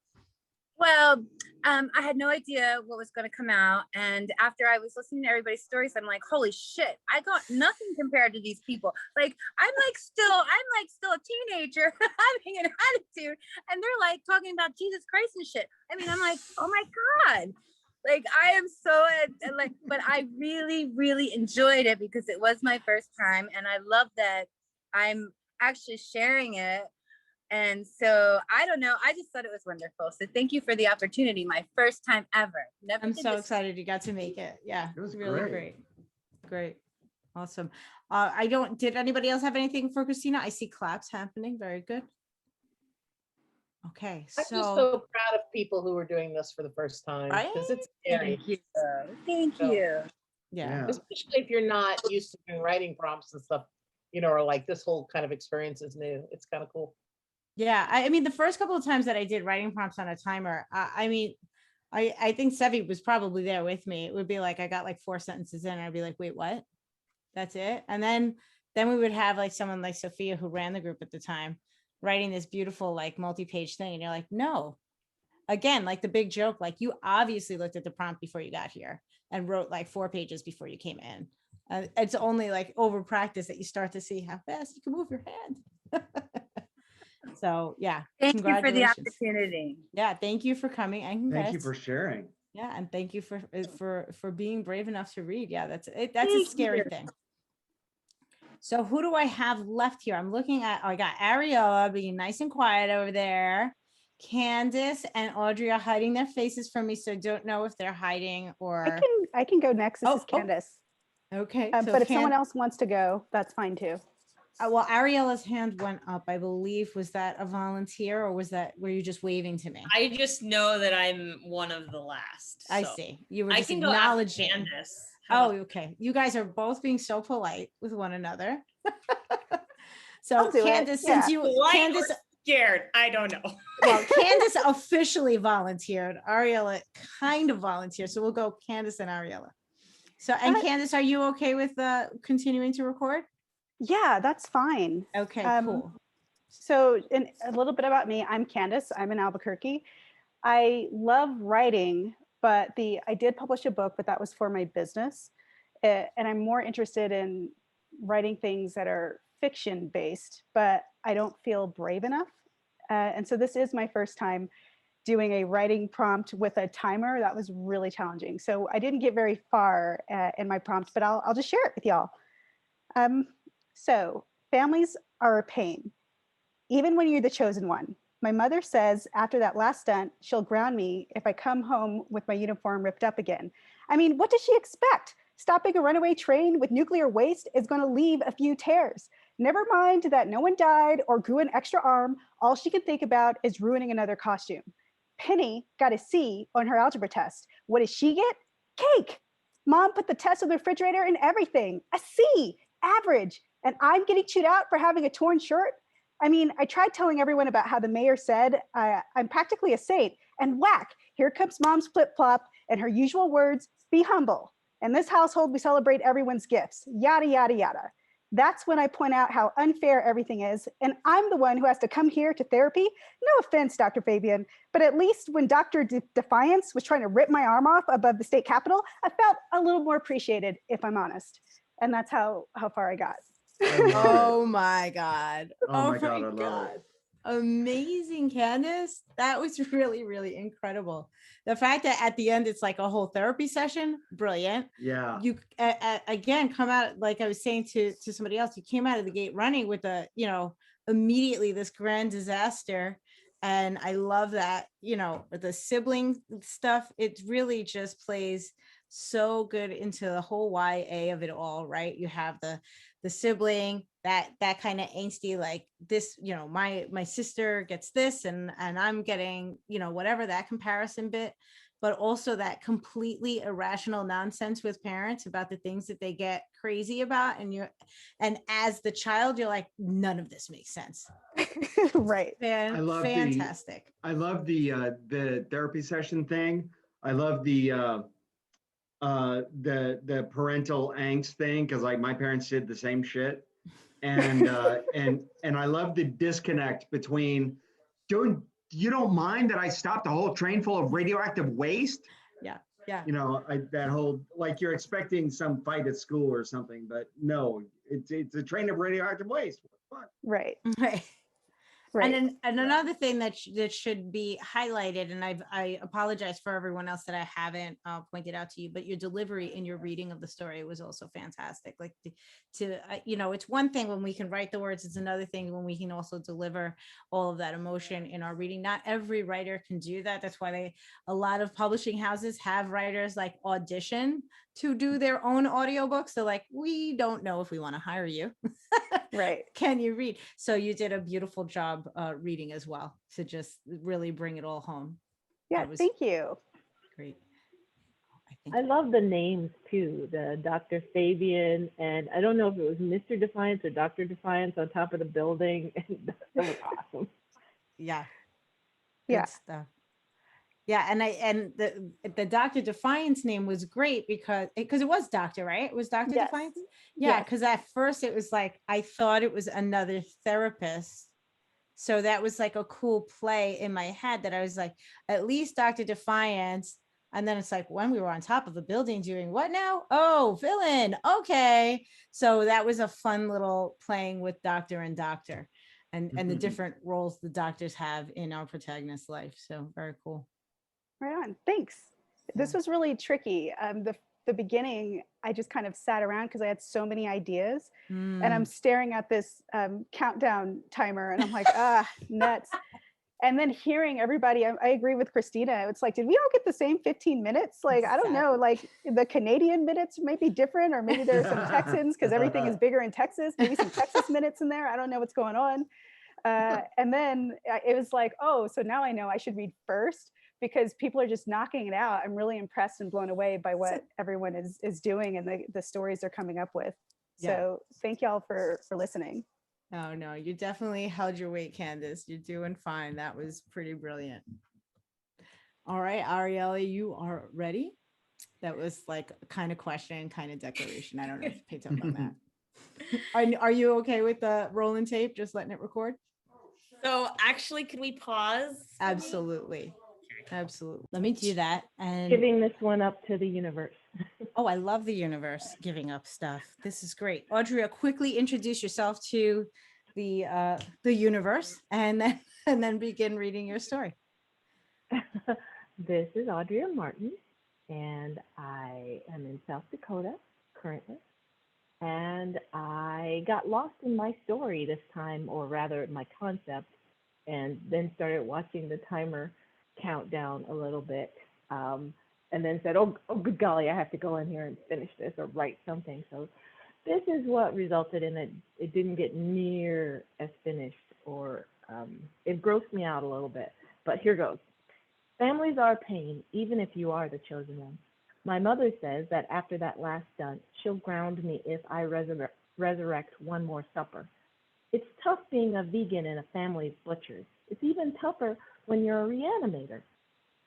Well, I had no idea what was going to come out. And after I was listening to everybody's stories, I'm like, holy shit, I got nothing compared to these people. Like, I'm still a teenager having an attitude. And they're like talking about Jesus Christ and shit. I mean, I'm like, oh my God. Like, I am so like, but I really, really enjoyed it because it was my first time. And I love that I'm actually sharing it. And so I don't know. I just thought it was wonderful. So thank you for the opportunity. My first time ever. I'm so excited you got to make it. Yeah, it was really great. Awesome. Did anybody else have anything for Christina? I see claps happening. Very good. Okay. I'm just so proud of people who are doing this for the first time. Because it's scary. Thank you. Yeah. Especially if you're not used to doing writing prompts and stuff. or like this whole kind of experience is new. It's kind of cool. Yeah, I mean, the first couple of times that I did writing prompts on a timer, I mean, I think Sevi was probably there with me. It would be like I got like 4 sentences in, and I'd be like, wait, what? That's it. And then we would have like someone like Sophia, who ran the group at the time, writing this beautiful like multi-page thing, and you're like, no. Again, like the big joke, like you obviously looked at the prompt before you got here and wrote like 4 pages before you came in. It's only like over practice that you start to see how fast you can move your hand. So yeah, Thank you for the congratulations. opportunity. Yeah, thank you for coming, and congrats. Thank you for sharing. Yeah, and thank you for being brave enough to read. Yeah, that's it. That's a scary thing. So who do I have left here? I'm looking at, I got Ariella being nice and quiet over there. Candace and Audrey are hiding their faces from me, so I don't know if they're hiding or. I can go next. This is Candace. Okay. So but if someone else wants to go, that's fine too. Well, Ariella's hand went up, I believe. Was that a volunteer, or were you just waving to me? I just know that I'm one of the last. I so see. You were I just can go after acknowledging. Candace. Oh, okay. You guys are both being so polite with one another. So Candace, since you Candace scared, I don't know. Well, Candace officially volunteered. Ariella kind of volunteered. So we'll go Candace and Ariella. So, and Candace, are you okay with continuing to record? Yeah, that's fine. Okay, cool. So a little bit about me, I'm Candace, I'm in Albuquerque. I love writing, but I did publish a book, but that was for my business. And I'm more interested in writing things that are fiction based, but I don't feel brave enough. And so this is my first time doing a writing prompt with a timer. That was really challenging. So I didn't get very far in my prompt, but I'll just share it with y'all. So families are a pain, even when you're the chosen one. My mother says after that last stunt, she'll ground me if I come home with my uniform ripped up again. I mean, what does she expect? Stopping a runaway train with nuclear waste is going to leave a few tears. Never mind that no one died or grew an extra arm. All she can think about is ruining another costume. Penny got a C on her algebra test. What does she get? Cake. Mom put the test on the refrigerator and everything. A C, average. And I'm getting chewed out for having a torn shirt. I mean, I tried telling everyone about how the mayor said I'm practically a saint, and whack, here comes mom's flip-flop and her usual words, be humble. In this household, we celebrate everyone's gifts, yada, yada, yada. That's when I point out how unfair everything is, and I'm the one who has to come here to therapy. No offense, Dr. Fabian, but at least when Dr. Defiance was trying to rip my arm off above the state capitol, I felt a little more appreciated, if I'm honest. And that's how far I got. Oh my God. Oh my God, I love it. Amazing, Candace. That was really, really incredible. The fact that at the end it's like a whole therapy session, brilliant. Yeah. You again come out, like I was saying to somebody else, you came out of the gate running with immediately this grand disaster. And I love that, the sibling stuff, it really just plays so good into the whole YA of it all, right? You have the sibling, that kind of angsty, like this, my sister gets this and I'm getting, whatever, that comparison bit, but also that completely irrational nonsense with parents about the things that they get crazy about. And as the child, you're like, none of this makes sense. Right. Fantastic. I love the therapy session thing. I love the parental angst thing, because like my parents did the same shit. And I love the disconnect between you don't mind that I stopped a whole train full of radioactive waste? Yeah. That whole, like, you're expecting some fight at school or something, but no, it's a train of radioactive waste. What? Right. Right. And another thing that should be highlighted, and I apologize for everyone else that I haven't pointed out to you, but your delivery in your reading of the story was also fantastic. Like it's one thing when we can write the words, it's another thing when we can also deliver all of that emotion in our reading. Not every writer can do that. That's why a lot of publishing houses have writers like audition to do their own audiobooks. They're like, we don't know if we want to hire you. Right. Can you read? So you did a beautiful job reading as well, to just really bring it all home. Yeah, thank you. Great. I I love the names too, the Dr. Fabian, and I don't know if it was Mr. Defiance or Dr. Defiance on top of the building. It was awesome. Yeah. Yeah. Good stuff. Yeah, and the Dr. Defiance name was great because it was Doctor, right? It was Dr. Yes. Defiance. Yeah, Yes. because at first it was like I thought it was another therapist. So that was like a cool play in my head that I was like, at least Dr. Defiance. And then it's like when we were on top of a building doing what now? Oh, villain. Okay. So that was a fun little playing with Doctor and Doctor and the different roles the doctors have in our protagonist's life. So very cool. Right on. Thanks. This was really tricky. The beginning, I just kind of sat around because I had so many ideas, and I'm staring at this countdown timer, and I'm like, nuts. And then hearing everybody, I agree with Christina. It's like, did we all get the same 15 minutes? Like, I don't know, like the Canadian minutes might be different, or maybe there are some Texans because everything is bigger in Texas, maybe some Texas minutes in there. I don't know what's going on. And then it was like, oh, so now I know I should read first because people are just knocking it out. I'm really impressed and blown away by what everyone is doing and the stories they're coming up with. So thank y'all for listening. Oh, no, you definitely held your weight, Candace. You're doing fine. That was pretty brilliant. All right, Ariella, you are ready? That was like a kind of question, kind of declaration. I don't know if you picked up on that. Are you okay with the rolling tape, just letting it record? So actually, could we pause? Absolutely. Absolutely. Let me do that. And Giving this one up to the universe. oh, I love the universe giving up stuff. This is great. Audrea, quickly introduce yourself to the universe and then begin reading your story. This is Audrea Martin, and I am in South Dakota currently. And I got lost in my story this time, or rather my concept, and then started watching the timer countdown a little bit, and then said, oh, good golly, I have to go in here and finish this or write something. So this is what resulted in it. It didn't get near as finished, or it grossed me out a little bit. But here goes. Families are a pain, even if you are the chosen one. My mother says that after that last stunt, she'll ground me if I resurrect one more supper. It's tough being a vegan in a family of butchers. It's even tougher when you're a reanimator.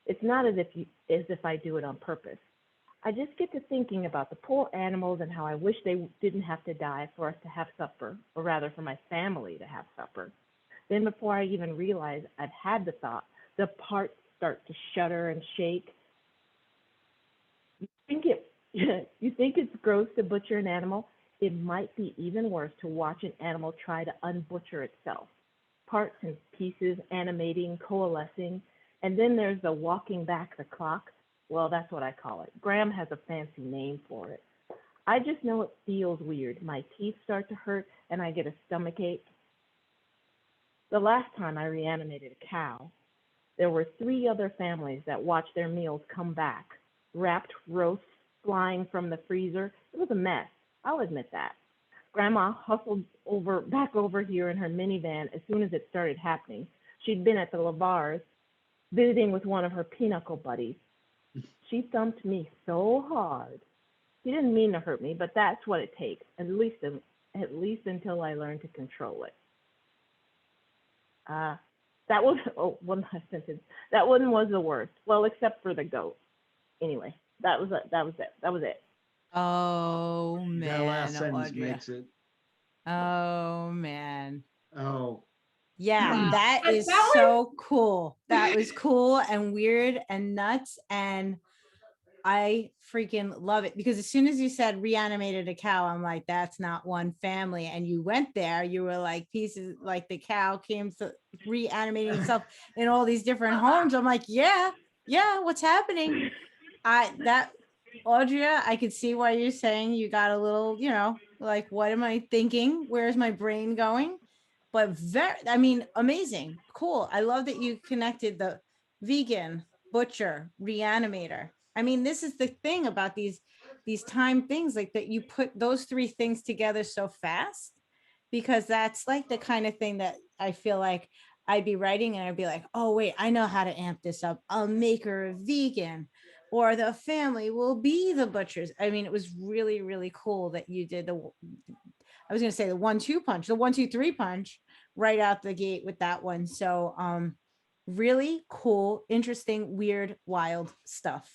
It's not as if I do it on purpose. I just get to thinking about the poor animals and how I wish they didn't have to die for us to have supper, or rather for my family to have supper. Then before I even realize I've had the thought, the parts start to shudder and shake. You think it's gross to butcher an animal? It might be even worse to watch an animal try to unbutcher itself. Parts and pieces animating, coalescing, and then there's the walking back the clock. Well, that's what I call it. Graham has a fancy name for it. I just know it feels weird. My teeth start to hurt and I get a stomach ache. The last time I reanimated a cow, there were 3 other families that watched their meals come back, wrapped roasts flying from the freezer. It was a mess. I'll admit that. Grandma hustled back over here in her minivan as soon as it started happening. She'd been at the Lavars visiting with one of her pinochle buddies. She thumped me so hard. She didn't mean to hurt me, but that's what it takes, at least until I learn to control it. That was, one last sentence. That one was the worst. Well, except for the goat. Anyway, that was it. Oh man, that last sentence Audrea. makes it. Oh man. Oh. Yeah, Wow. that is so cool. That was cool and weird and nuts, and I freaking love it because as soon as you said reanimated a cow, I'm like, that's not one family. And you went there, you were like pieces, like the cow came to reanimating itself in all these different homes. I'm like, yeah, what's happening? Audrea, I could see why you're saying you got a little, like, what am I thinking? Where's my brain going? But amazing, cool. I love that you connected the vegan, butcher, reanimator. I mean, this is the thing about these time things, like that you put those 3 things together so fast, because that's like the kind of thing that I feel like I'd be writing and I'd be like, oh wait, I know how to amp this up. I'll make her a vegan. or the family will be the butchers. I mean, it was really, really cool that you did I was going to say the 1-2 punch, the 1-2-3 punch right out the gate with that one. So, really cool, interesting, weird, wild stuff.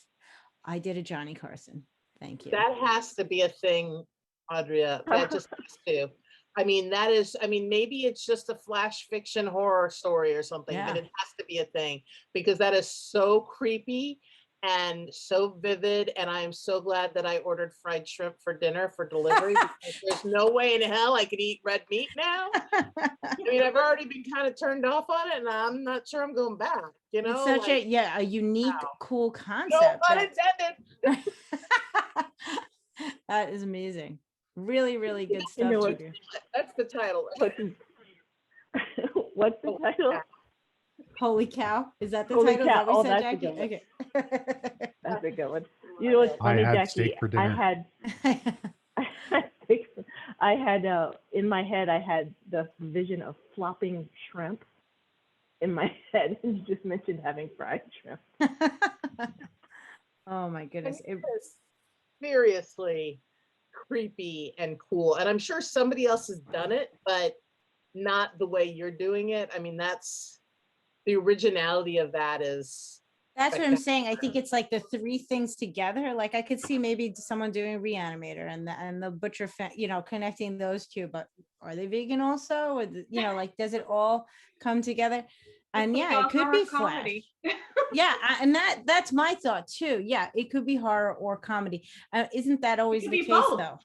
I did a Johnny Carson. Thank you. That has to be a thing, Audria. That just has to. I mean, maybe it's just a flash fiction horror story or something, but it has to be a thing because that is so creepy and so vivid. And I am so glad that I ordered fried shrimp for dinner for delivery because there's no way in hell I could eat red meat now. I mean, I've already been kind of turned off on it and I'm not sure I'm going back, you know? It's such a unique, cool concept. No pun intended. That is amazing. Really, really good stuff. That's the title. What's the title? Holy cow. Is that the Holy title? cow. Is that what you said, That's Jackie? okay. Okay. That's a good one. You know what's funny, I had Jackie? steak for dinner. I had in my head, I had the vision of flopping shrimp in my head. And you just mentioned having fried shrimp. Oh my goodness. It was seriously creepy and cool. And I'm sure somebody else has done it, but not the way you're doing it. I mean, that's the originality of that is. That's what I'm saying. I think it's like the three things together. Like I could see maybe someone doing Reanimator and the butcher, connecting those two, but are they vegan also? Or, like, does it all come together? And it could be comedy. And that's my thought too. Yeah, it could be horror or comedy. Isn't that always the case though?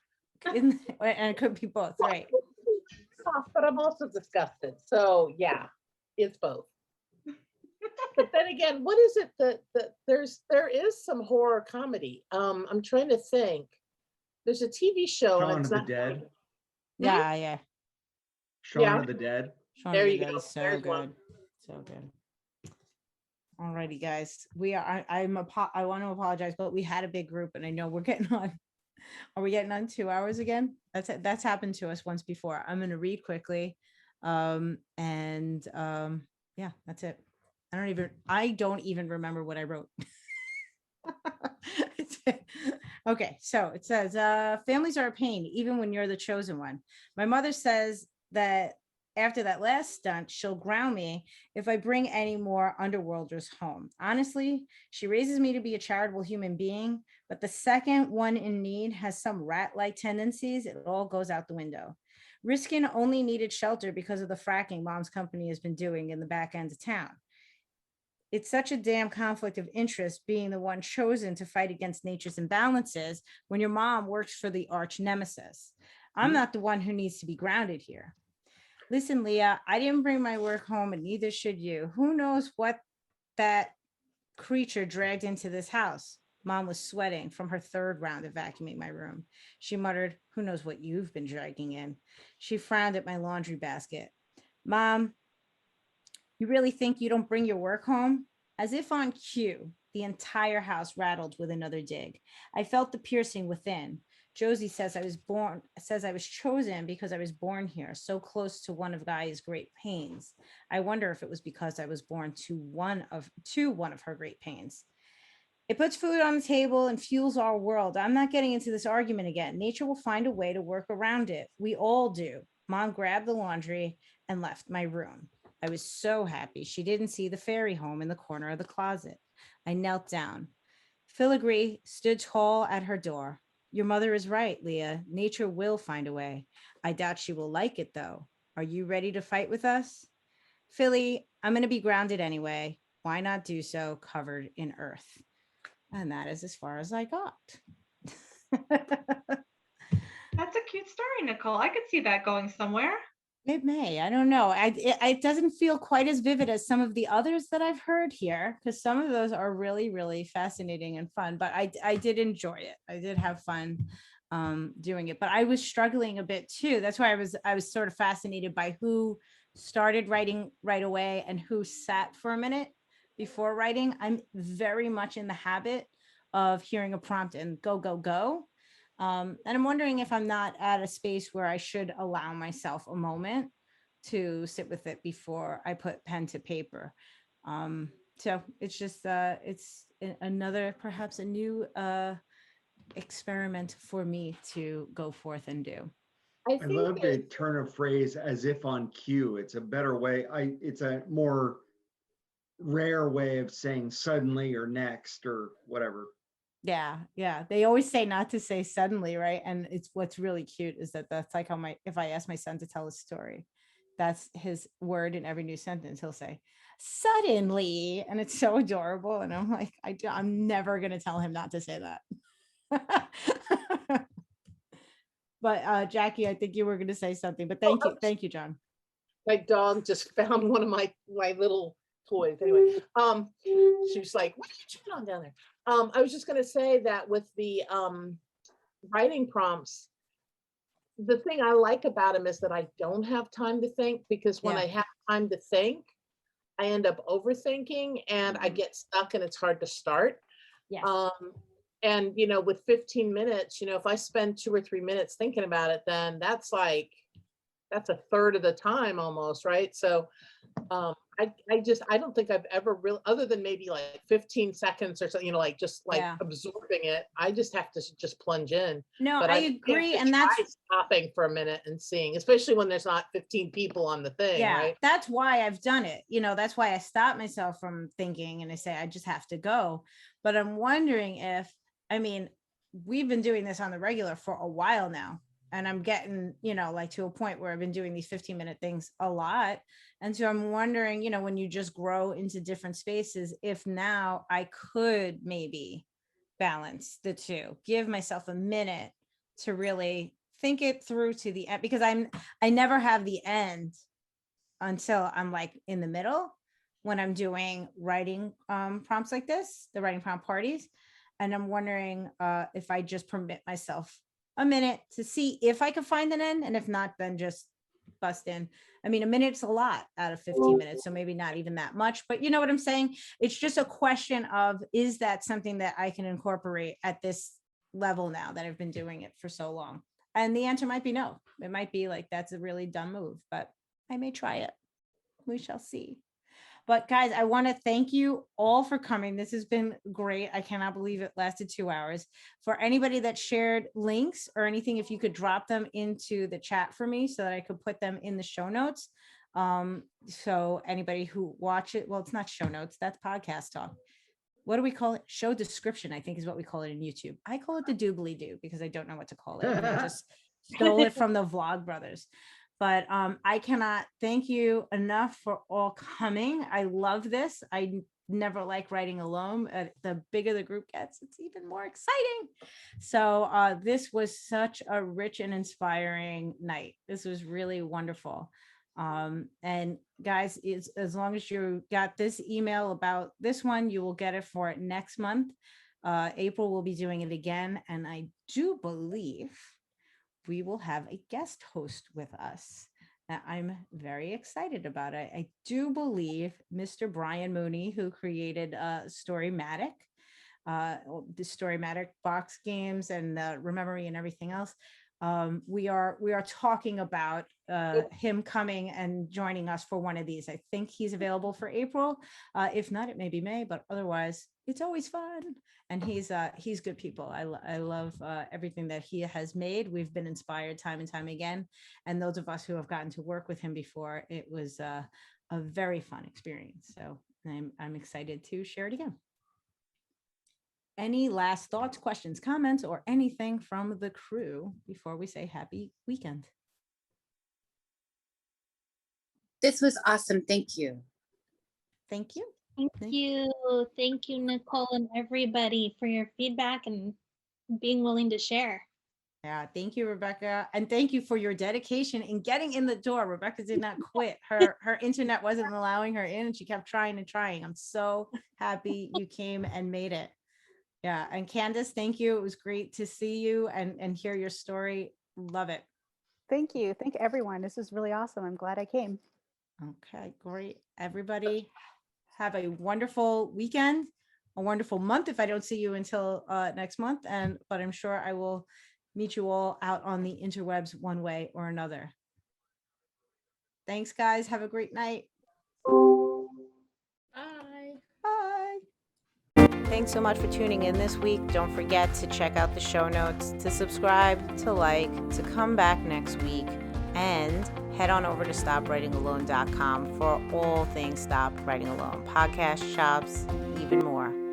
And it could be both, right? But I'm also disgusted. So yeah, it's both. But then again, what is it that there is some horror comedy. I'm trying to think. There's a TV show. Shaun of the Dead. Yeah. Shaun of the Dead. There you go. So good. One. So good. Alrighty, guys. I want to apologize, but we had a big group, and I know we're getting on. Are we getting on 2 hours again? That's happened to us once before. I'm going to read quickly, yeah, that's it. I don't even remember what I wrote. Okay, so it says, families are a pain, even when you're the chosen one. My mother says that after that last stunt, she'll ground me if I bring any more underworlders home. Honestly, she raises me to be a charitable human being, but the second one in need has some rat-like tendencies, it all goes out the window. Riskin only needed shelter because of the fracking Mom's company has been doing in the back end of town. It's such a damn conflict of interest being the one chosen to fight against nature's imbalances when your mom works for the arch nemesis. I'm not the one who needs to be grounded here. Listen, Leah, I didn't bring my work home and neither should you. Who knows what that creature dragged into this house? Mom was sweating from her third round of vacuuming my room. She muttered, who knows what you've been dragging in? She frowned at my laundry basket. Mom, you really think you don't bring your work home? As if on cue, the entire house rattled with another dig. I felt the piercing within. Josie says I was chosen because I was born here, so close to one of Gaia's great pains. I wonder if it was because I was born to one of her great pains. It puts food on the table and fuels our world. I'm not getting into this argument again. Nature will find a way to work around it. We all do. Mom grabbed the laundry and left my room. I was so happy she didn't see the fairy home in the corner of the closet. I knelt down. Filigree stood tall at her door. Your mother is right, Leah. Nature will find a way. I doubt she will like it, though. Are you ready to fight with us? Philly, I'm going to be grounded anyway. Why not do so covered in earth? And that is as far as I got. That's a cute story, Nicole. I could see that going somewhere. It may. I don't know. It doesn't feel quite as vivid as some of the others that I've heard here, because some of those are really, really fascinating and fun. But I did enjoy it. I did have fun doing it. But I was struggling a bit too. That's why I was sort of fascinated by who started writing right away and who sat for a minute before writing. I'm very much in the habit of hearing a prompt and go, go, go. And I'm wondering if I'm not at a space where I should allow myself a moment to sit with it before I put pen to paper. So it's just another, perhaps a new experiment for me to go forth and do. I love the turn of phrase as if on cue. It's a better way. It's a more rare way of saying suddenly or next or whatever. Yeah, yeah. They always say not to say suddenly, right? And it's what's really cute is that's like how if I ask my son to tell a story, that's his word in every new sentence. He'll say suddenly, and it's so adorable. And I'm like, I'm never gonna tell him not to say that. But Jackie, I think you were gonna say something, but thank you, John. My dog just found one of my little toys. Anyway, she was like, "What are you chewing on down there?" I was just gonna say that with the writing prompts, the thing I like about them is that I don't have time to think, because when I have time to think, I end up overthinking and I get stuck and it's hard to start. Yes. And with 15 minutes, if I spend 2 or 3 minutes thinking about it, then that's a third of the time almost, right? So I don't think I've ever really, other than maybe like 15 seconds or something, absorbing it. I just have to just plunge in. No, But I agree. And that's stopping for a minute and seeing, especially when there's not 15 people on the thing, right? That's why I've done it. That's why I stop myself from thinking and I say, I just have to go. But I'm wondering if, we've been doing this on the regular for a while now. And I'm getting, to a point where I've been doing these 15-minute things a lot. And so I'm wondering, when you just grow into different spaces, if now I could maybe balance the two, give myself a minute to really think it through to the end, because I never have the end until I'm like in the middle when I'm doing writing prompts like this, the writing prompt parties. And I'm wondering if I just permit myself a minute to see if I can find an end. And if not, then just bust in. A minute's a lot out of 15 minutes. So maybe not even that much, but you know what I'm saying? It's just a question of, is that something that I can incorporate at this level now that I've been doing it for so long? And the answer might be no. It might be like, that's a really dumb move, but I may try it. We shall see. But guys, I want to thank you all for coming. This has been great. I cannot believe it lasted 2 hours. For anybody that shared links or anything, if you could drop them into the chat for me so that I could put them in the show notes. So anybody who watch it, well, it's not show notes, that's podcast talk. What do we call it? Show description, I think is what we call it in YouTube. I call it the doobly doo because I don't know what to call it. And I just stole it from the Vlog Brothers. But I cannot thank you enough for all coming. I love this. I never like writing alone. The bigger the group gets, it's even more exciting. So this was such a rich and inspiring night. This was really wonderful. And guys, as long as you got this email about this one, you will get it for next month. April will be doing it again. And I do believe we will have a guest host with us. I'm very excited about it. I do believe Mr. Brian Mooney, who created Storymatic, the Storymatic box games and Remember Me and everything else. We are talking about him coming and joining us for one of these. I think he's available for April. If not, it may be May, but otherwise it's always fun. And he's good people. I love everything that he has made. We've been inspired time and time again. And those of us who have gotten to work with him before, it was a very fun experience. So I'm excited to share it again. Any last thoughts, questions, comments, or anything from the crew before we say happy weekend? This was awesome. Thank you. Thank you. Thank you. Thank you, Nicole, and everybody for your feedback and being willing to share. Yeah, thank you, Rebecca. And thank you for your dedication in getting in the door. Rebecca did not quit. Her internet wasn't allowing her in, and she kept trying and trying. I'm so happy you came and made it. Yeah. And Candace, thank you. It was great to see you and hear your story. Love it. Thank you. Thank everyone. This is really awesome. I'm glad I came. Okay, great. Everybody have a wonderful weekend, a wonderful month if I don't see you until next month. But I'm sure I will meet you all out on the interwebs one way or another. Thanks, guys. Have a great night. Bye. Bye. Thanks so much for tuning in this week. Don't forget to check out the show notes, to subscribe, to like, to come back next week, and head on over to stopwritingalone.com for all things Stop Writing Alone, podcast shops, even more.